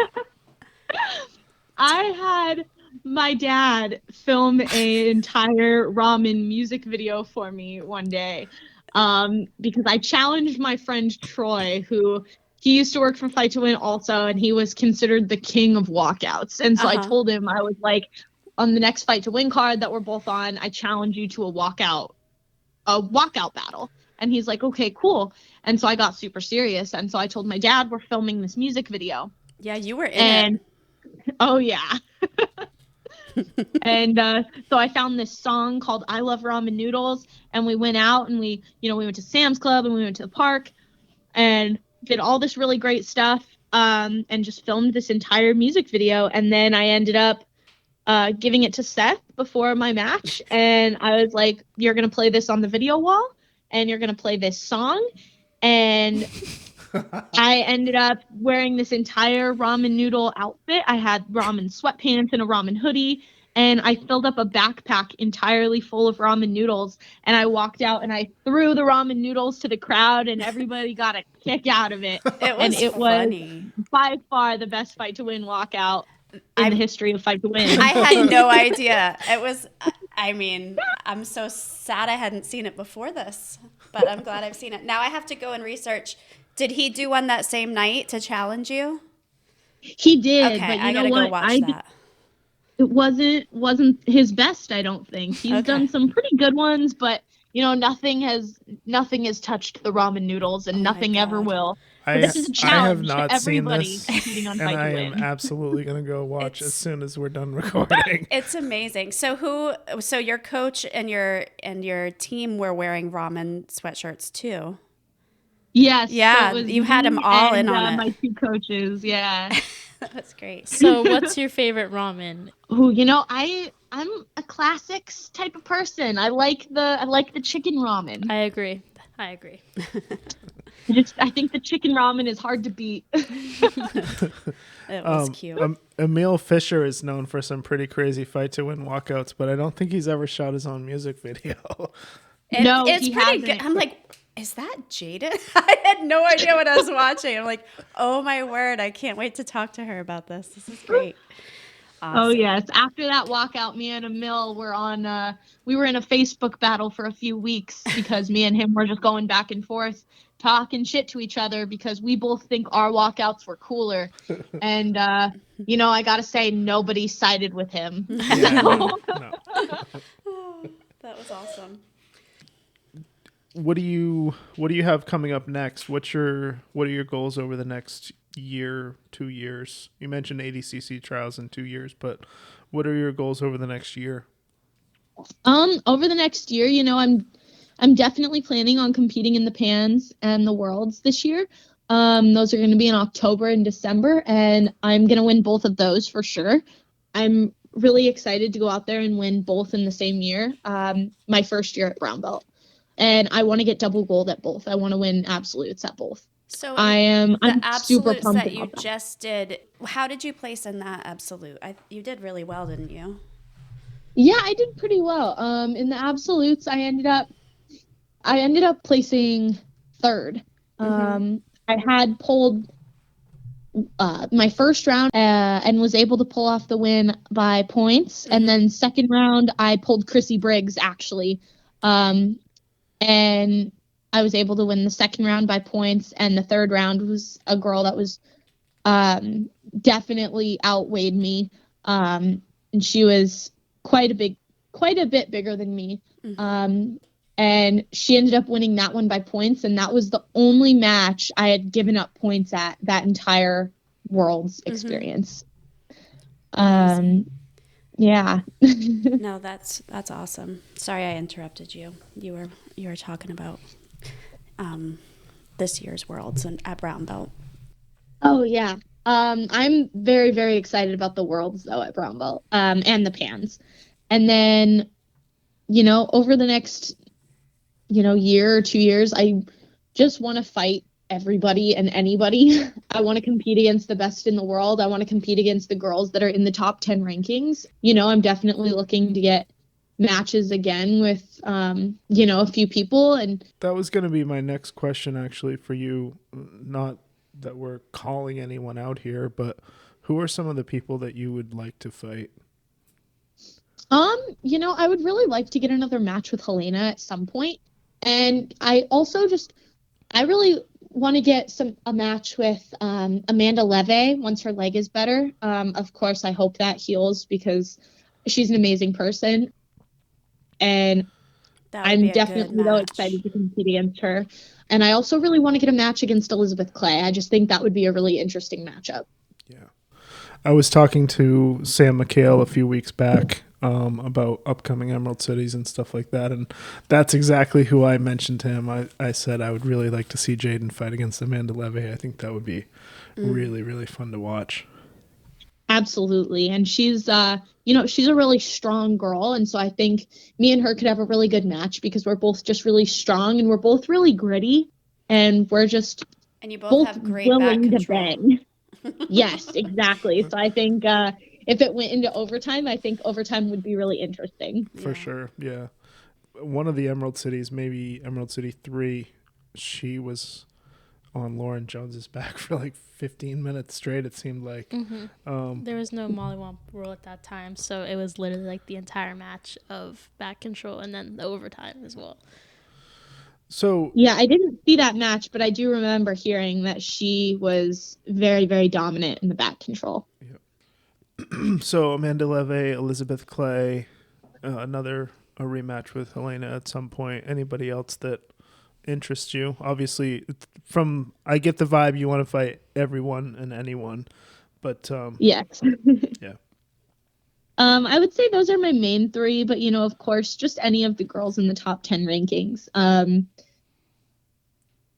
I had my dad film an entire ramen music video for me one day. Because I challenged my friend Troy, who he used to work for Fight to Win also, and he was considered the king of walkouts. And so I told him, I was like, on the next Fight to Win card that we're both on, I challenge you to a walkout battle. And he's like, okay, cool. And so I got super serious. And so I told my dad, we're filming this music video. Yeah, you were in it. Oh, yeah. And so I found this song called I Love Ramen Noodles, and we went out and we went to Sam's Club and we went to the park and did all this really great stuff, and just filmed this entire music video. And then I ended up giving it to Seth before my match, and I was like, you're going to play this on the video wall and you're going to play this song. And I ended up wearing this entire ramen noodle outfit. I had ramen sweatpants and a ramen hoodie, and I filled up a backpack entirely full of ramen noodles, and I walked out and I threw the ramen noodles to the crowd, and everybody got a kick out of it. It was by far the best Fight to Win walkout in the history of Fight to Win. I had no idea. It was, I mean, I'm so sad I hadn't seen it before this, but I'm glad I've seen it. Now I have to go and research. Did he do one that same night to challenge you? He did, okay, but I gotta go watch that. It wasn't his best, I don't think. He's done some pretty good ones, but nothing has touched the ramen noodles, and nothing ever will. This is a challenge I have not to everybody seen this, competing on and Fight I to am Win. absolutely going to go watch as soon as we're done recording. It's amazing. So your coach and your team were wearing ramen sweatshirts too? Yes. Yeah, so it was you had them all in on it. My two coaches, yeah. That's great. So what's your favorite ramen? Oh, I'm a classics type of person. I like the chicken ramen. I agree. I think the chicken ramen is hard to beat. It was cute. Emil Fisher is known for some pretty crazy fight to win walkouts, but I don't think he's ever shot his own music video. No, it's he pretty hasn't. good. I'm like, is that Jaidyn? I had no idea what I was watching. I'm like, oh my word, I can't wait to talk to her about this. This is great. Awesome. Oh yes. After that walkout, me and Emil were we were in a Facebook battle for a few weeks because me and him were just going back and forth, talking shit to each other because we both think our walkouts were cooler. And, I got to say, nobody sided with him. Yeah, no. That was awesome. What do you have coming up next? What are your goals over the next year, 2 years? You mentioned ADCC trials in 2 years, but what are your goals over the next year? Over the next year, I'm definitely planning on competing in the Pans and the Worlds this year. Those are going to be in October and December, and I'm going to win both of those for sure. I'm really excited to go out there and win both in the same year, my first year at brown belt. And I want to get double gold at both. I want to win absolutes at both. So I'm super absolutes pumped that you about that. just did, how did you place in that absolute? You did really well, didn't you? Yeah, I did pretty well. In the absolutes, I ended up placing third. Mm-hmm. I had pulled my first round and was able to pull off the win by points. Mm-hmm. And then second round, I pulled Chrissy Briggs, actually. And I was able to win the second round by points. And the third round was a girl that was definitely outweighed me. And she was quite a bit bigger than me. Mm-hmm. And she ended up winning that one by points. And that was the only match I had given up points at that entire Worlds experience. Mm-hmm. Yeah. No, that's awesome. Sorry I interrupted you. You were talking about this year's Worlds and at brown belt. Oh yeah. I'm very, very excited about the Worlds though at brown belt and the Pans. And then, over the next, year or 2 years, I just want to fight everybody and anybody. I want to compete against the best in the world. I want to compete against the girls that are in the top 10 rankings. I'm definitely looking to get matches again with, a few people. And that was going to be my next question actually for you. Not that we're calling anyone out here, but who are some of the people that you would like to fight? I would really like to get another match with Hayleigh at some point. And I also I really want to get a match with Amanda Leve once her leg is better. Of course, I hope that heals because she's an amazing person. And I'm definitely though excited to compete against her. And I also really want to get a match against Elizabeth Clay. I just think that would be a really interesting matchup. Yeah. I was talking to Sam McHale a few weeks back about upcoming Emerald Cities and stuff like that. And that's exactly who I mentioned to him. I said I would really like to see Jaidyn fight against Amanda Leve. I think that would be really, really fun to watch. Absolutely. And she's, she's a really strong girl. And so I think me and her could have a really good match because we're both just really strong and we're both really gritty and we're just and you both have great willing back to bang. Yes, exactly. So I think if it went into overtime, I think overtime would be really interesting. For sure, yeah. One of the Emerald Cities, maybe Emerald City 3, she was on Lauren Jones's back for like 15 minutes straight, it seemed like. Mm-hmm. There was no mollywomp rule at that time, so it was literally like the entire match of back control and then the overtime as well. So yeah, I didn't see that match, but I do remember hearing that she was very, very dominant in the back control. Yeah. So Amanda Leve, Elizabeth Clay, a rematch with Hayleigh at some point. Anybody else that interests you? Obviously, I get the vibe you want to fight everyone and anyone, but yes. Yeah. I would say those are my main three, but of course, just any of the girls in the top 10 rankings.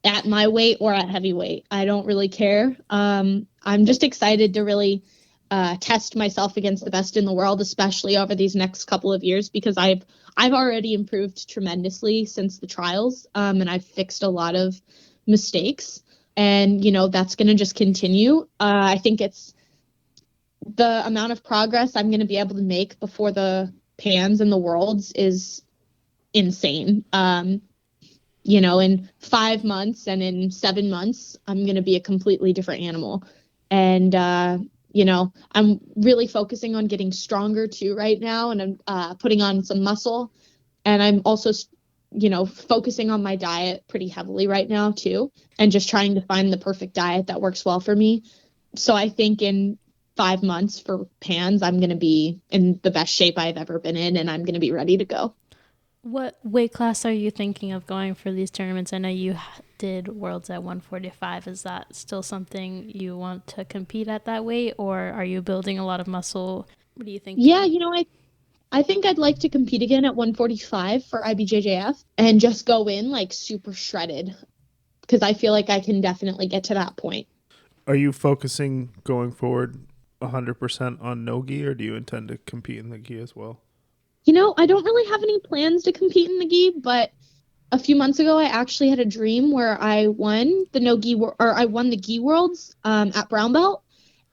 At my weight or at heavyweight, I don't really care. I'm just excited to really test myself against the best in the world, especially over these next couple of years, because I've already improved tremendously since the trials, and I've fixed a lot of mistakes. And, that's going to just continue. I think it's the amount of progress I'm going to be able to make before the Pans and the Worlds is insane. In 5 months and in 7 months, I'm going to be a completely different animal. And, I'm really focusing on getting stronger too right now. And I'm putting on some muscle. And I'm also, focusing on my diet pretty heavily right now too. And just trying to find the perfect diet that works well for me. So I think in 5 months for Pans, I'm going to be in the best shape I've ever been in. And I'm going to be ready to go. What weight class are you thinking of going for these tournaments? I know you did Worlds at 145. Is that still something you want to compete at that weight, or are you building a lot of muscle? What do you think? Yeah, I think I'd like to compete again at 145 for IBJJF and just go in like super shredded, because I feel like I can definitely get to that point. Are you focusing going forward 100% on no gi, or do you intend to compete in the gi as well? I don't really have any plans to compete in the gi, but a few months ago, I actually had a dream where I won the I won the gi worlds at brown belt,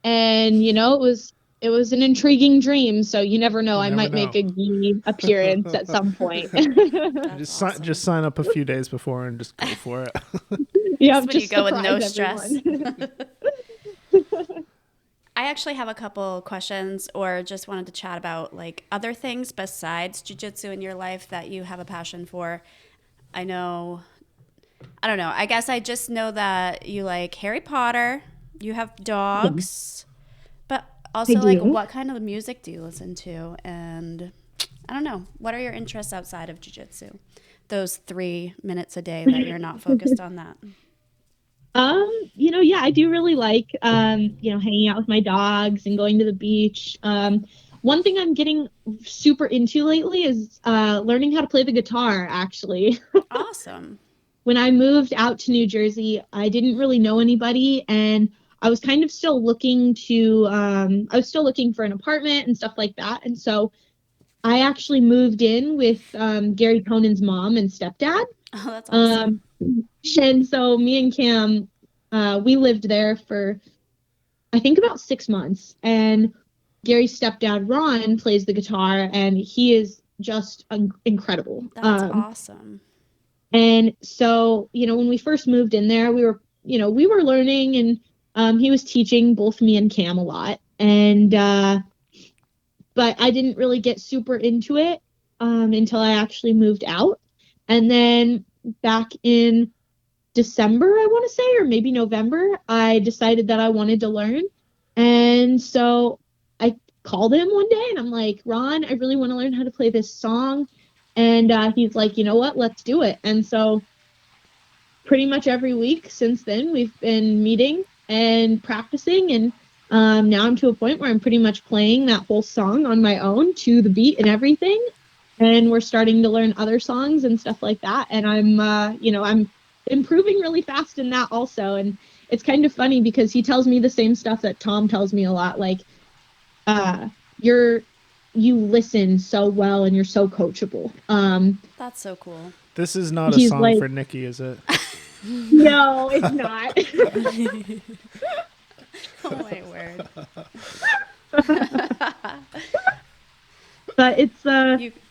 and it was an intriguing dream. So you never know, I might make a gi appearance at some point. Just sign up a few days before and just go for it. Yeah, just when you go with no stress. I actually have a couple questions, or just wanted to chat about like other things besides jiu-jitsu in your life that you have a passion for. I don't know. I guess I just know that you like Harry Potter, you have dogs, but also like what kind of music do you listen to? And I don't know, what are your interests outside of jiu-jitsu? Those 3 minutes a day that you're not focused on that. Yeah, I do really like, hanging out with my dogs and going to the beach. One thing I'm getting super into lately is learning how to play the guitar, actually. Awesome. When I moved out to New Jersey, I didn't really know anybody, and I was kind of still looking for an apartment and stuff like that. And so I actually moved in with Gary Conan's mom and stepdad. Oh, that's awesome. And so me and Cam, we lived there for, I think, about 6 months. And Gary's stepdad, Ron, plays the guitar, and he is just incredible. That's awesome. And so, when we first moved in there, we were learning, and he was teaching both me and Cam a lot. And, but I didn't really get super into it until I actually moved out. And then back in December, I want to say, or maybe November, I decided that I wanted to learn. And so I called him one day and I'm like, Ron, I really want to learn how to play this song. And he's like, you know what, let's do it. And so pretty much every week since then, we've been meeting and practicing. And now I'm to a point where I'm pretty much playing that whole song on my own to the beat and everything. And we're starting to learn other songs and stuff like that. And I'm improving really fast in that also. And it's kind of funny because he tells me the same stuff that Tom tells me a lot. Like, you listen so well and you're so coachable. That's so cool. This is not a song for Nikki, is it? No, it's not. Oh my word. But it's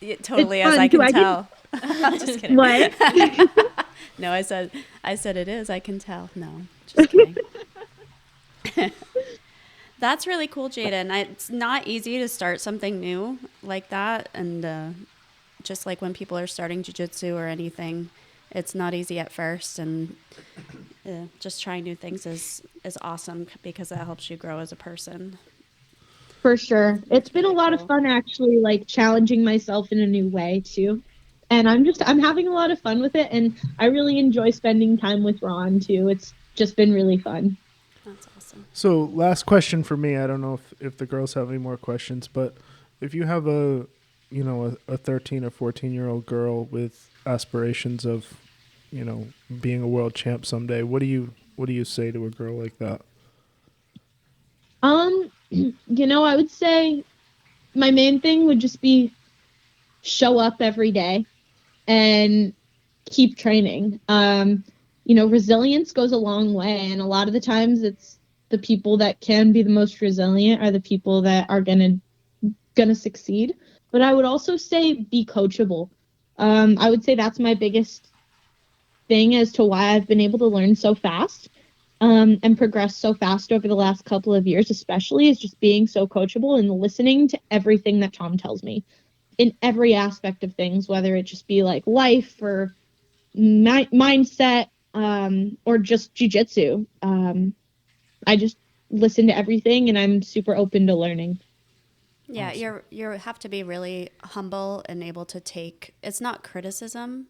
it totally is, I can tell. I'm just kidding. What? No, I said it is, I can tell. No, just kidding. That's really cool, Jaidyn. It's not easy to start something new like that, and just like when people are starting jiu-jitsu or anything, it's not easy at first, and just trying new things is awesome because that helps you grow as a person. For sure. It's been a lot of fun, actually, like challenging myself in a new way too. And I'm having a lot of fun with it, and I really enjoy spending time with Ron too. It's just been really fun. That's awesome. So last question for me. I don't know if the girls have any more questions, but if you have a 13 or 14-year-old girl with aspirations of, being a world champ someday, what do you say to a girl like that? I would say my main thing would just be show up every day and keep training. resilience goes a long way. And a lot of the times it's the people that can be the most resilient are the people that are gonna succeed. But I would also say be coachable. I would say that's my biggest thing as to why I've been able to learn so fast and progress so fast over the last couple of years, especially, is just being so coachable and listening to everything that Tom tells me in every aspect of things, whether it just be like life or mindset or just jiu-jitsu. I just listen to everything and I'm super open to learning. Yeah, awesome. You have to be really humble and able to take, it's not criticism,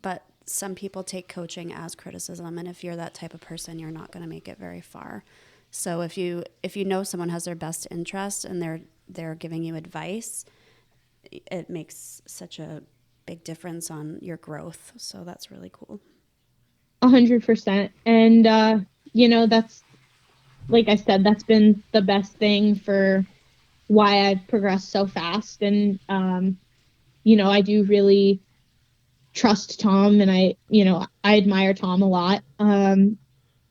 but some people take coaching as criticism, and if you're that type of person, you're not going to make it very far. So if you know someone has their best interest and they're giving you advice, it makes such a big difference on your growth. So that's really cool. 100%. And that's, like I said, that's been the best thing for why I've progressed so fast. And I do really trust Tom, and I admire Tom a lot.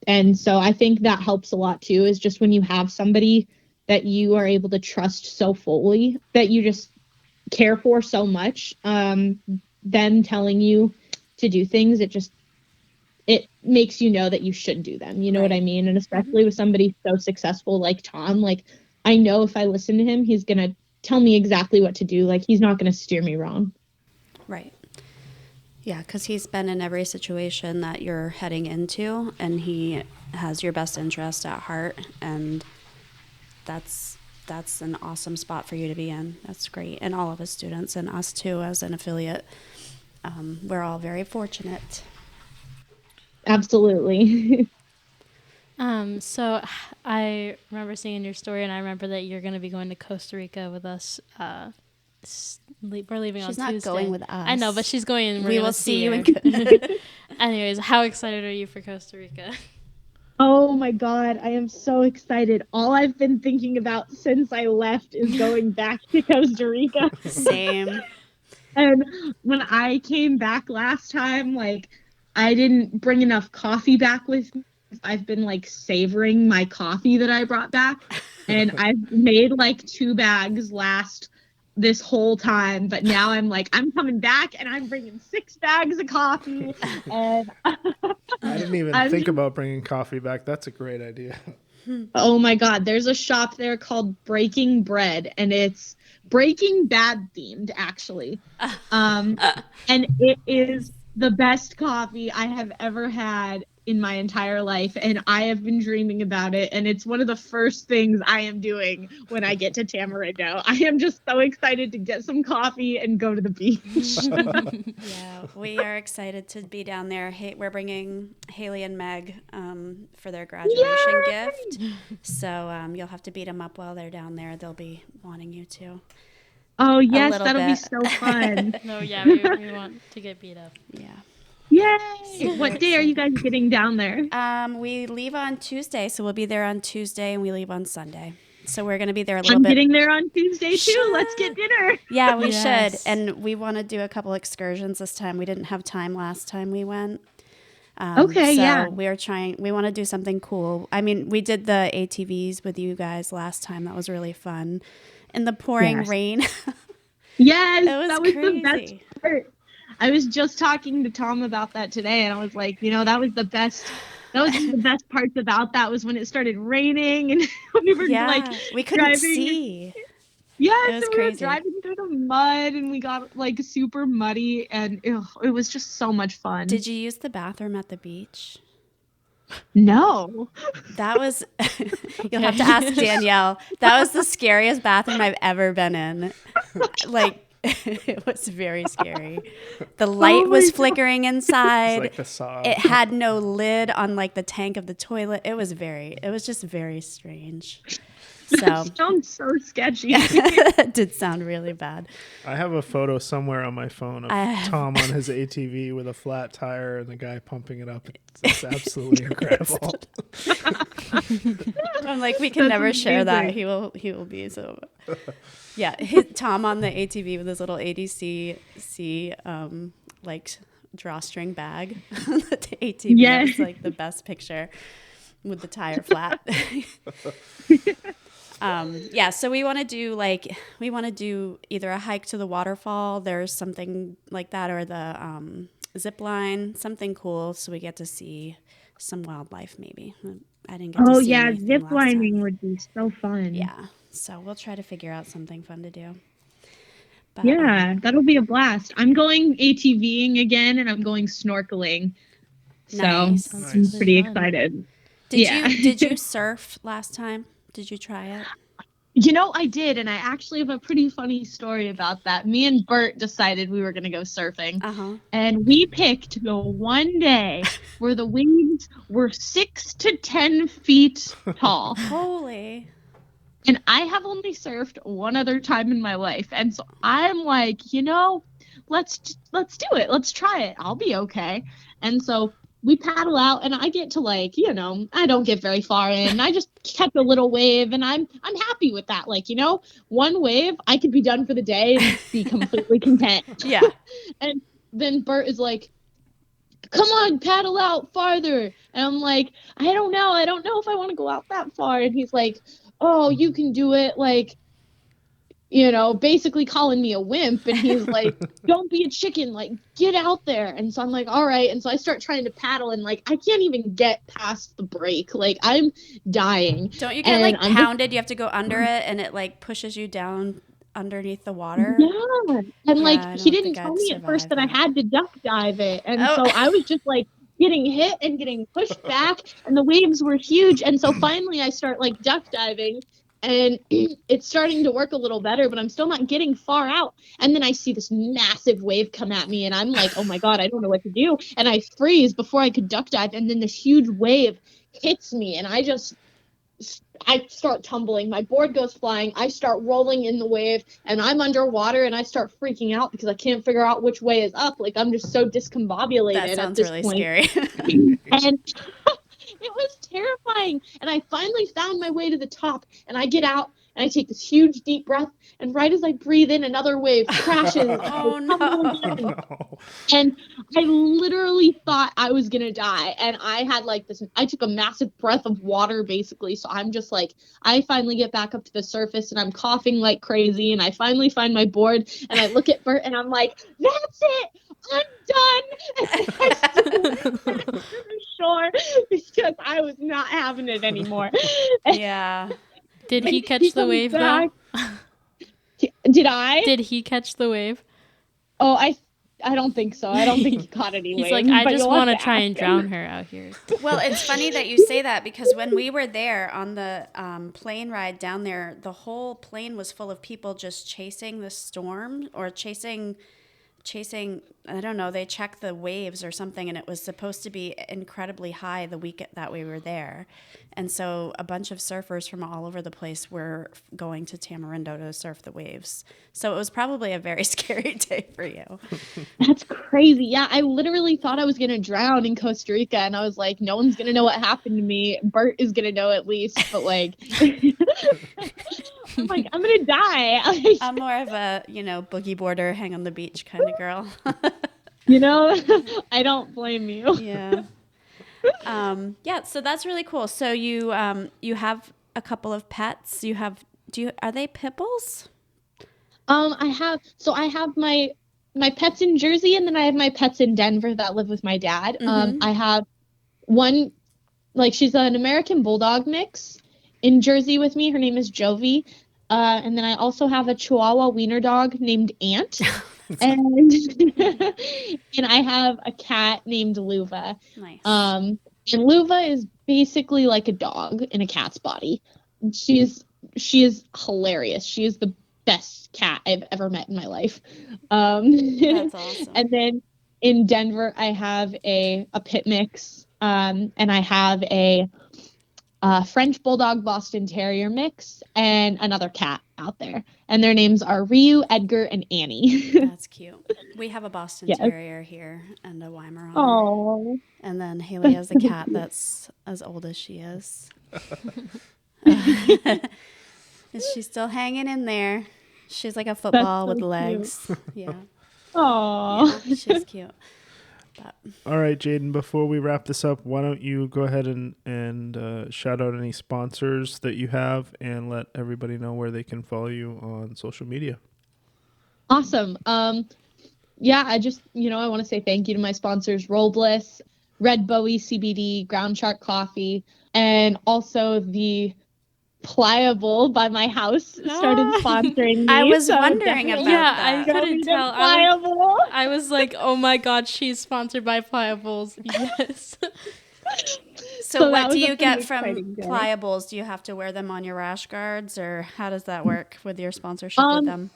And so I think that helps a lot too, is just when you have somebody that you are able to trust so fully, that you just care for so much, them telling you to do things, it makes you know that you should do them. You know what I mean? And especially with somebody so successful like Tom, like I know if I listen to him, he's going to tell me exactly what to do. Like he's not going to steer me wrong. Right. Yeah, because he's been in every situation that you're heading into, and he has your best interest at heart, and that's an awesome spot for you to be in. That's great. And all of his students, and us too as an affiliate, we're all very fortunate. Absolutely. So I remember seeing your story, and I remember that you're going to be going to Costa Rica with us. We're leaving on Tuesday. She's not going with us. I know, but she's going, and we will see you in Anyways, how excited are you for Costa Rica? Oh my God, I am so excited. All I've been thinking about since I left is going back to Costa Rica. Same. And when I came back last time, like, I didn't bring enough coffee back with me. I've been like savoring my coffee that I brought back, and I've made like 2 bags last this whole time, but now I'm coming back and I'm bringing 6 bags of coffee. And I didn't even think about bringing coffee back. That's a great idea. Oh my God, there's a shop there called Breaking Bread, and it's Breaking Bad themed actually. And it is the best coffee I have ever had in my entire life, and I have been dreaming about it, and it's one of the first things I am doing when I get to Tamarindo. I am just so excited to get some coffee and go to the beach. Yeah, we are excited to be down there. We're bringing Hayleigh and Meg for their graduation gift, so you'll have to beat them up while they're down there. They'll be wanting you to. Oh yes, that'll be so fun. No, yeah, we want to get beat up. Yeah. Yay! What day are you guys getting down there? We leave on Tuesday, so we'll be there on Tuesday, and we leave on Sunday. So we're going to be there a little bit. I'm getting there on Tuesday too. Let's get dinner. Yeah, we should. And we want to do a couple excursions this time. We didn't have time last time we went. So we want to do something cool. I mean, we did the ATVs with you guys last time. That was really fun. In the pouring rain. Yes, that was crazy. The best part. I was just talking to Tom about that today, and I was like, that was the best. That was the best parts about that was when it started raining and we were we couldn't driving. See. Yes, it was we crazy. were driving through the mud and we got like super muddy, and it was just so much fun. Did you use the bathroom at the beach? No. That was, you'll have to ask Danielle. That was the scariest bathroom I've ever been in. It was very scary. The light was flickering inside. It's like the saw. It had no lid on like the tank of the toilet. It was just very strange. That sounds so sketchy. That did sound really bad. I have a photo somewhere on my phone of Tom on his ATV with a flat tire and the guy pumping it up. It's absolutely incredible. I'm like, we can never share that. He will be so. Yeah, Tom on the ATV with his little ADCC drawstring bag. The ATV was like the best picture with the tire flat. Yeah, so we want to do either a hike to the waterfall. There's something like that, or the zip line, something cool, so we get to see some wildlife. Maybe I didn't get to see anything zip last lining time. would be so fun. Yeah, so we'll try to figure out something fun to do. But, yeah, that'll be a blast. I'm going ATVing again, and I'm going snorkeling. Nice. So Nice. I'm pretty Fun. excited. Did you surf last time? Did you try it? I did, and I actually have a pretty funny story about that. Me and Bert decided we were going to go surfing, and we picked the one day where the waves were 6 to 10 feet tall. Holy. And I have only surfed one other time in my life, and so I'm like, let's do it. Let's try it. I'll be okay. And so we paddle out, and I get to I don't get very far in. I just catch a little wave, and I'm happy with that. One wave, I could be done for the day and be completely content. Yeah. And then Bert is like, come on, paddle out farther. And I'm like, I don't know if I want to go out that far. And he's like, oh, you can do it. Basically calling me a wimp. And he's like, don't be a chicken, get out there. And so I'm like, all right. And so I start trying to paddle, and I can't even get past the break. I'm dying. Don't you get pounded? You have to go under it, and it pushes you down underneath the water. Yeah. And he didn't tell me at first that I had to duck dive it. And so I was just getting hit and getting pushed back, and the waves were huge. And so finally I start duck diving, and it's starting to work a little better, but I'm still not getting far out. And then I see this massive wave come at me, and I'm like, oh my God, I don't know what to do. And I freeze before I could duck dive. And then this huge wave hits me, and I start tumbling. My board goes flying. I start rolling in the wave, and I'm underwater, and I start freaking out because I can't figure out which way is up. I'm just so discombobulated that at sounds this really point. Scary. And it was terrifying. And I finally found my way to the top, and I get out, and I take this huge deep breath, and right as I breathe in, another wave crashes. Oh, no. And I literally thought I was going to die. And I had I took a massive breath of water, basically. So I'm just I finally get back up to the surface, and I'm coughing like crazy. And I finally find my board, and I look at Bert, and I'm like, that's it. I'm done. And I still went to the shore because I was not having it anymore. Yeah. Did he catch the wave though? Did I? Did he catch the wave? Oh, I don't think so. I don't think he caught any He's wave. like, I just want to try and drown her out here. Well, it's funny that you say that, because when we were there on the plane ride down there, the whole plane was full of people just chasing the storm, or chasing, I don't know, they checked the waves or something, and it was supposed to be incredibly high the week that we were there. And so a bunch of surfers from all over the place were going to Tamarindo to surf the waves. So it was probably a very scary day for you. That's crazy. Yeah, I literally thought I was going to drown in Costa Rica, and I was like, no one's going to know what happened to me. Bert is going to know at least, but I'm like, I'm going to die. I'm more of a, boogie boarder, hang on the beach kind of girl. I don't blame you. Yeah. Yeah, so that's really cool. So you have a couple of pets. Are they pit bulls? I have my pets in Jersey, and then I have my pets in Denver that live with my dad. Mm-hmm. I have one, she's an American Bulldog mix in Jersey with me. Her name is Jovi. And then I also have a Chihuahua wiener dog named Ant. and I have a cat named Luva. Nice. And Luva is basically like a dog in a cat's body. She is hilarious. She is the best cat I've ever met in my life. That's awesome. And then in Denver, I have a pit mix, and I have a French Bulldog Boston Terrier mix, and another cat out there. And their names are Ryu, Edgar, and Annie. That's cute. We have a Boston Terrier here and a Weimaraner. Oh. And then Hayleigh has a cat that's as old as she is. Is she still hanging in there? She's like a football with legs. Yeah. Oh. Yeah, she's cute. But. All right, Jaidyn, before we wrap this up, why don't you go ahead and shout out any sponsors that you have and let everybody know where they can follow you on social media. Awesome. Yeah, I just, I want to say thank you to my sponsors, Roll Bliss, Red Bowie CBD, Ground Shark Coffee, and also the Pliable by my house started sponsoring me. I was wondering about that. I couldn't tell. Pliable. I was like, oh my God, she's sponsored by Pliables. Yes. So what do you get from Pliables? Do you have to wear them on your rash guards, or how does that work with your sponsorship with them?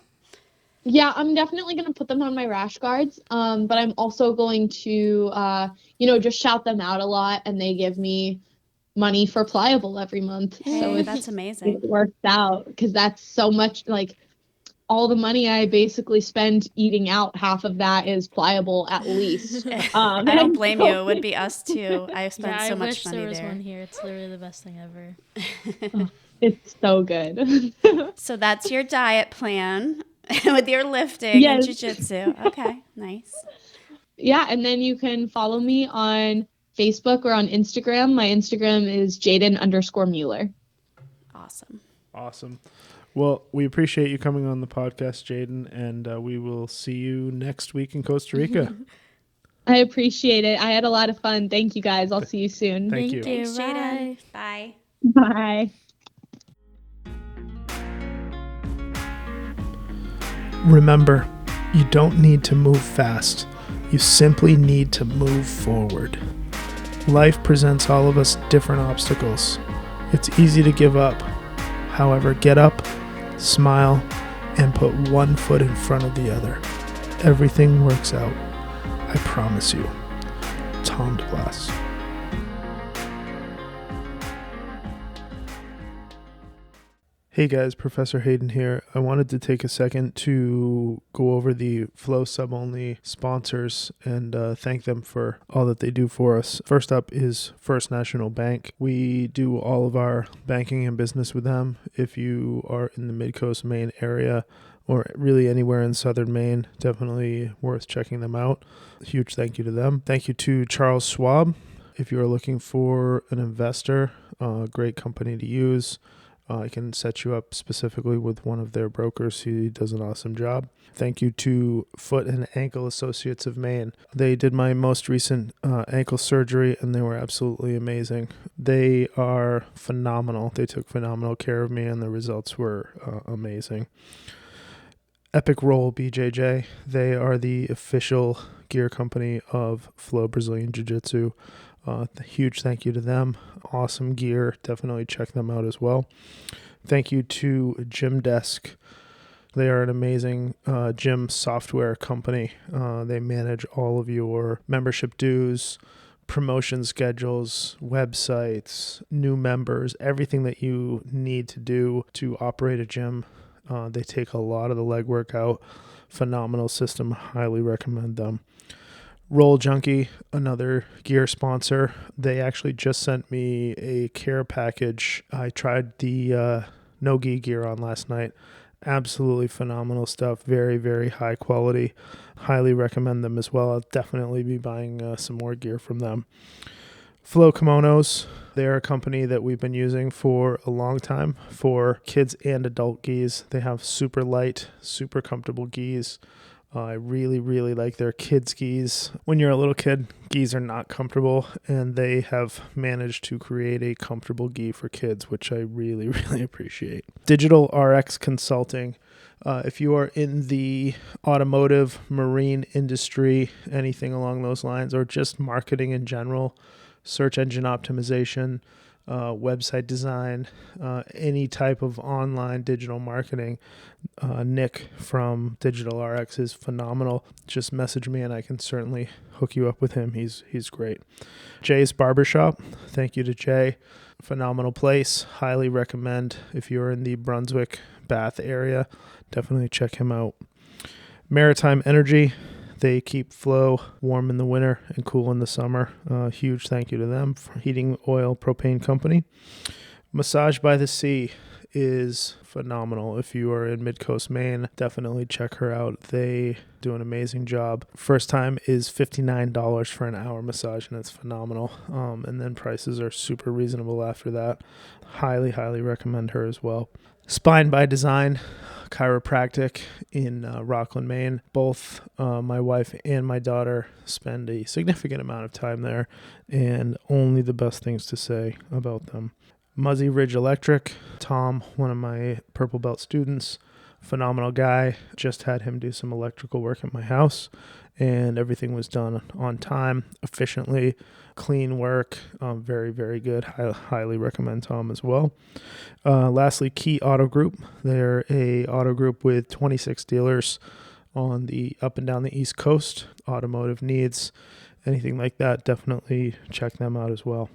Yeah, I'm definitely going to put them on my rash guards, but I'm also going to, just shout them out a lot, and they give me money for Pliable every month. Hey, so that's amazing. It works out because that's so much, like, all the money I basically spend eating out, half of that is Pliable at least. I don't blame you. It would be us too. I spent so much money there. I wish there was one here. It's literally the best thing ever. It's so good. So that's your diet plan with your lifting and jiu-jitsu. Okay, nice. Yeah, and then you can follow me on Facebook or on Instagram. My Instagram is Jaidyn_Mueller. Awesome. Well, we appreciate you coming on the podcast, Jaidyn, and we will see you next week in Costa Rica. I appreciate it. I had a lot of fun. Thank you, guys. I'll see you soon. Thank you. Thanks, Jaidyn. Bye. Bye. Remember, you don't need to move fast. You simply need to move forward. Life presents all of us different obstacles. It's easy to give up. However, get up, smile, and put one foot in front of the other. Everything works out. I promise you. Tom Deblass. Hey guys, Professor Hayden here. I wanted to take a second to go over the Flow Sub-Only sponsors and thank them for all that they do for us. First up is First National Bank. We do all of our banking and business with them. If you are in the Mid-Coast Maine area or really anywhere in southern Maine, definitely worth checking them out. Huge thank you to them. Thank you to Charles Schwab. If you are looking for an investor, great company to use. I can set you up specifically with one of their brokers. He does an awesome job. Thank you to Foot and Ankle Associates of Maine. They did my most recent ankle surgery, and they were absolutely amazing. They are phenomenal. They took phenomenal care of me, and the results were amazing. Epic Roll BJJ. They are the official gear company of Flow Brazilian Jiu-Jitsu. Huge thank you to them. Awesome gear. Definitely check them out as well. Thank you to Gym Desk. They are an amazing gym software company. They manage all of your membership dues, promotion schedules, websites, new members, everything that you need to do to operate a gym. They take a lot of the legwork out. Phenomenal system. Highly recommend them. Roll Junkie, another gear sponsor. They actually just sent me a care package. I tried the no-gi gear on last night. Absolutely phenomenal stuff. Very, very high quality. Highly recommend them as well. I'll definitely be buying some more gear from them. Flow Kimonos. They're a company that we've been using for a long time for kids and adult gis. They have super light, super comfortable gis. I really, really like their kids' gis. When you're a little kid, gis are not comfortable, and they have managed to create a comfortable gi for kids, which I really, really appreciate. Digital RX Consulting. If you are in the automotive, marine industry, anything along those lines, or just marketing in general, search engine optimization, website design, any type of online digital marketing, Nick from Digital RX is phenomenal. Just message me and I can certainly hook you up with him. He's great. Jay's Barbershop. Thank you to Jay. Phenomenal place. Highly recommend if you're in the Brunswick, Bath area. Definitely check him out. Maritime Energy. They keep Flow warm in the winter and cool in the summer. Huge thank you to them for heating oil propane company. Massage by the Sea. is phenomenal. If you are in Mid-Coast, Maine, definitely check her out. They do an amazing job. First time is $59 for an hour massage, and it's phenomenal. And then prices are super reasonable after that. Highly, highly recommend her as well. Spine by Design Chiropractic in Rockland, Maine. Both my wife and my daughter spend a significant amount of time there, and only the best things to say about them. Muzzy Ridge Electric, Tom, one of my purple belt students, phenomenal guy. Just had him do some electrical work at my house, and everything was done on time, efficiently, clean work, very, very good. I highly recommend Tom as well. Lastly, Key Auto Group. They're a auto group with 26 dealers on the up and down the East Coast. Automotive needs, anything like that, definitely check them out as well.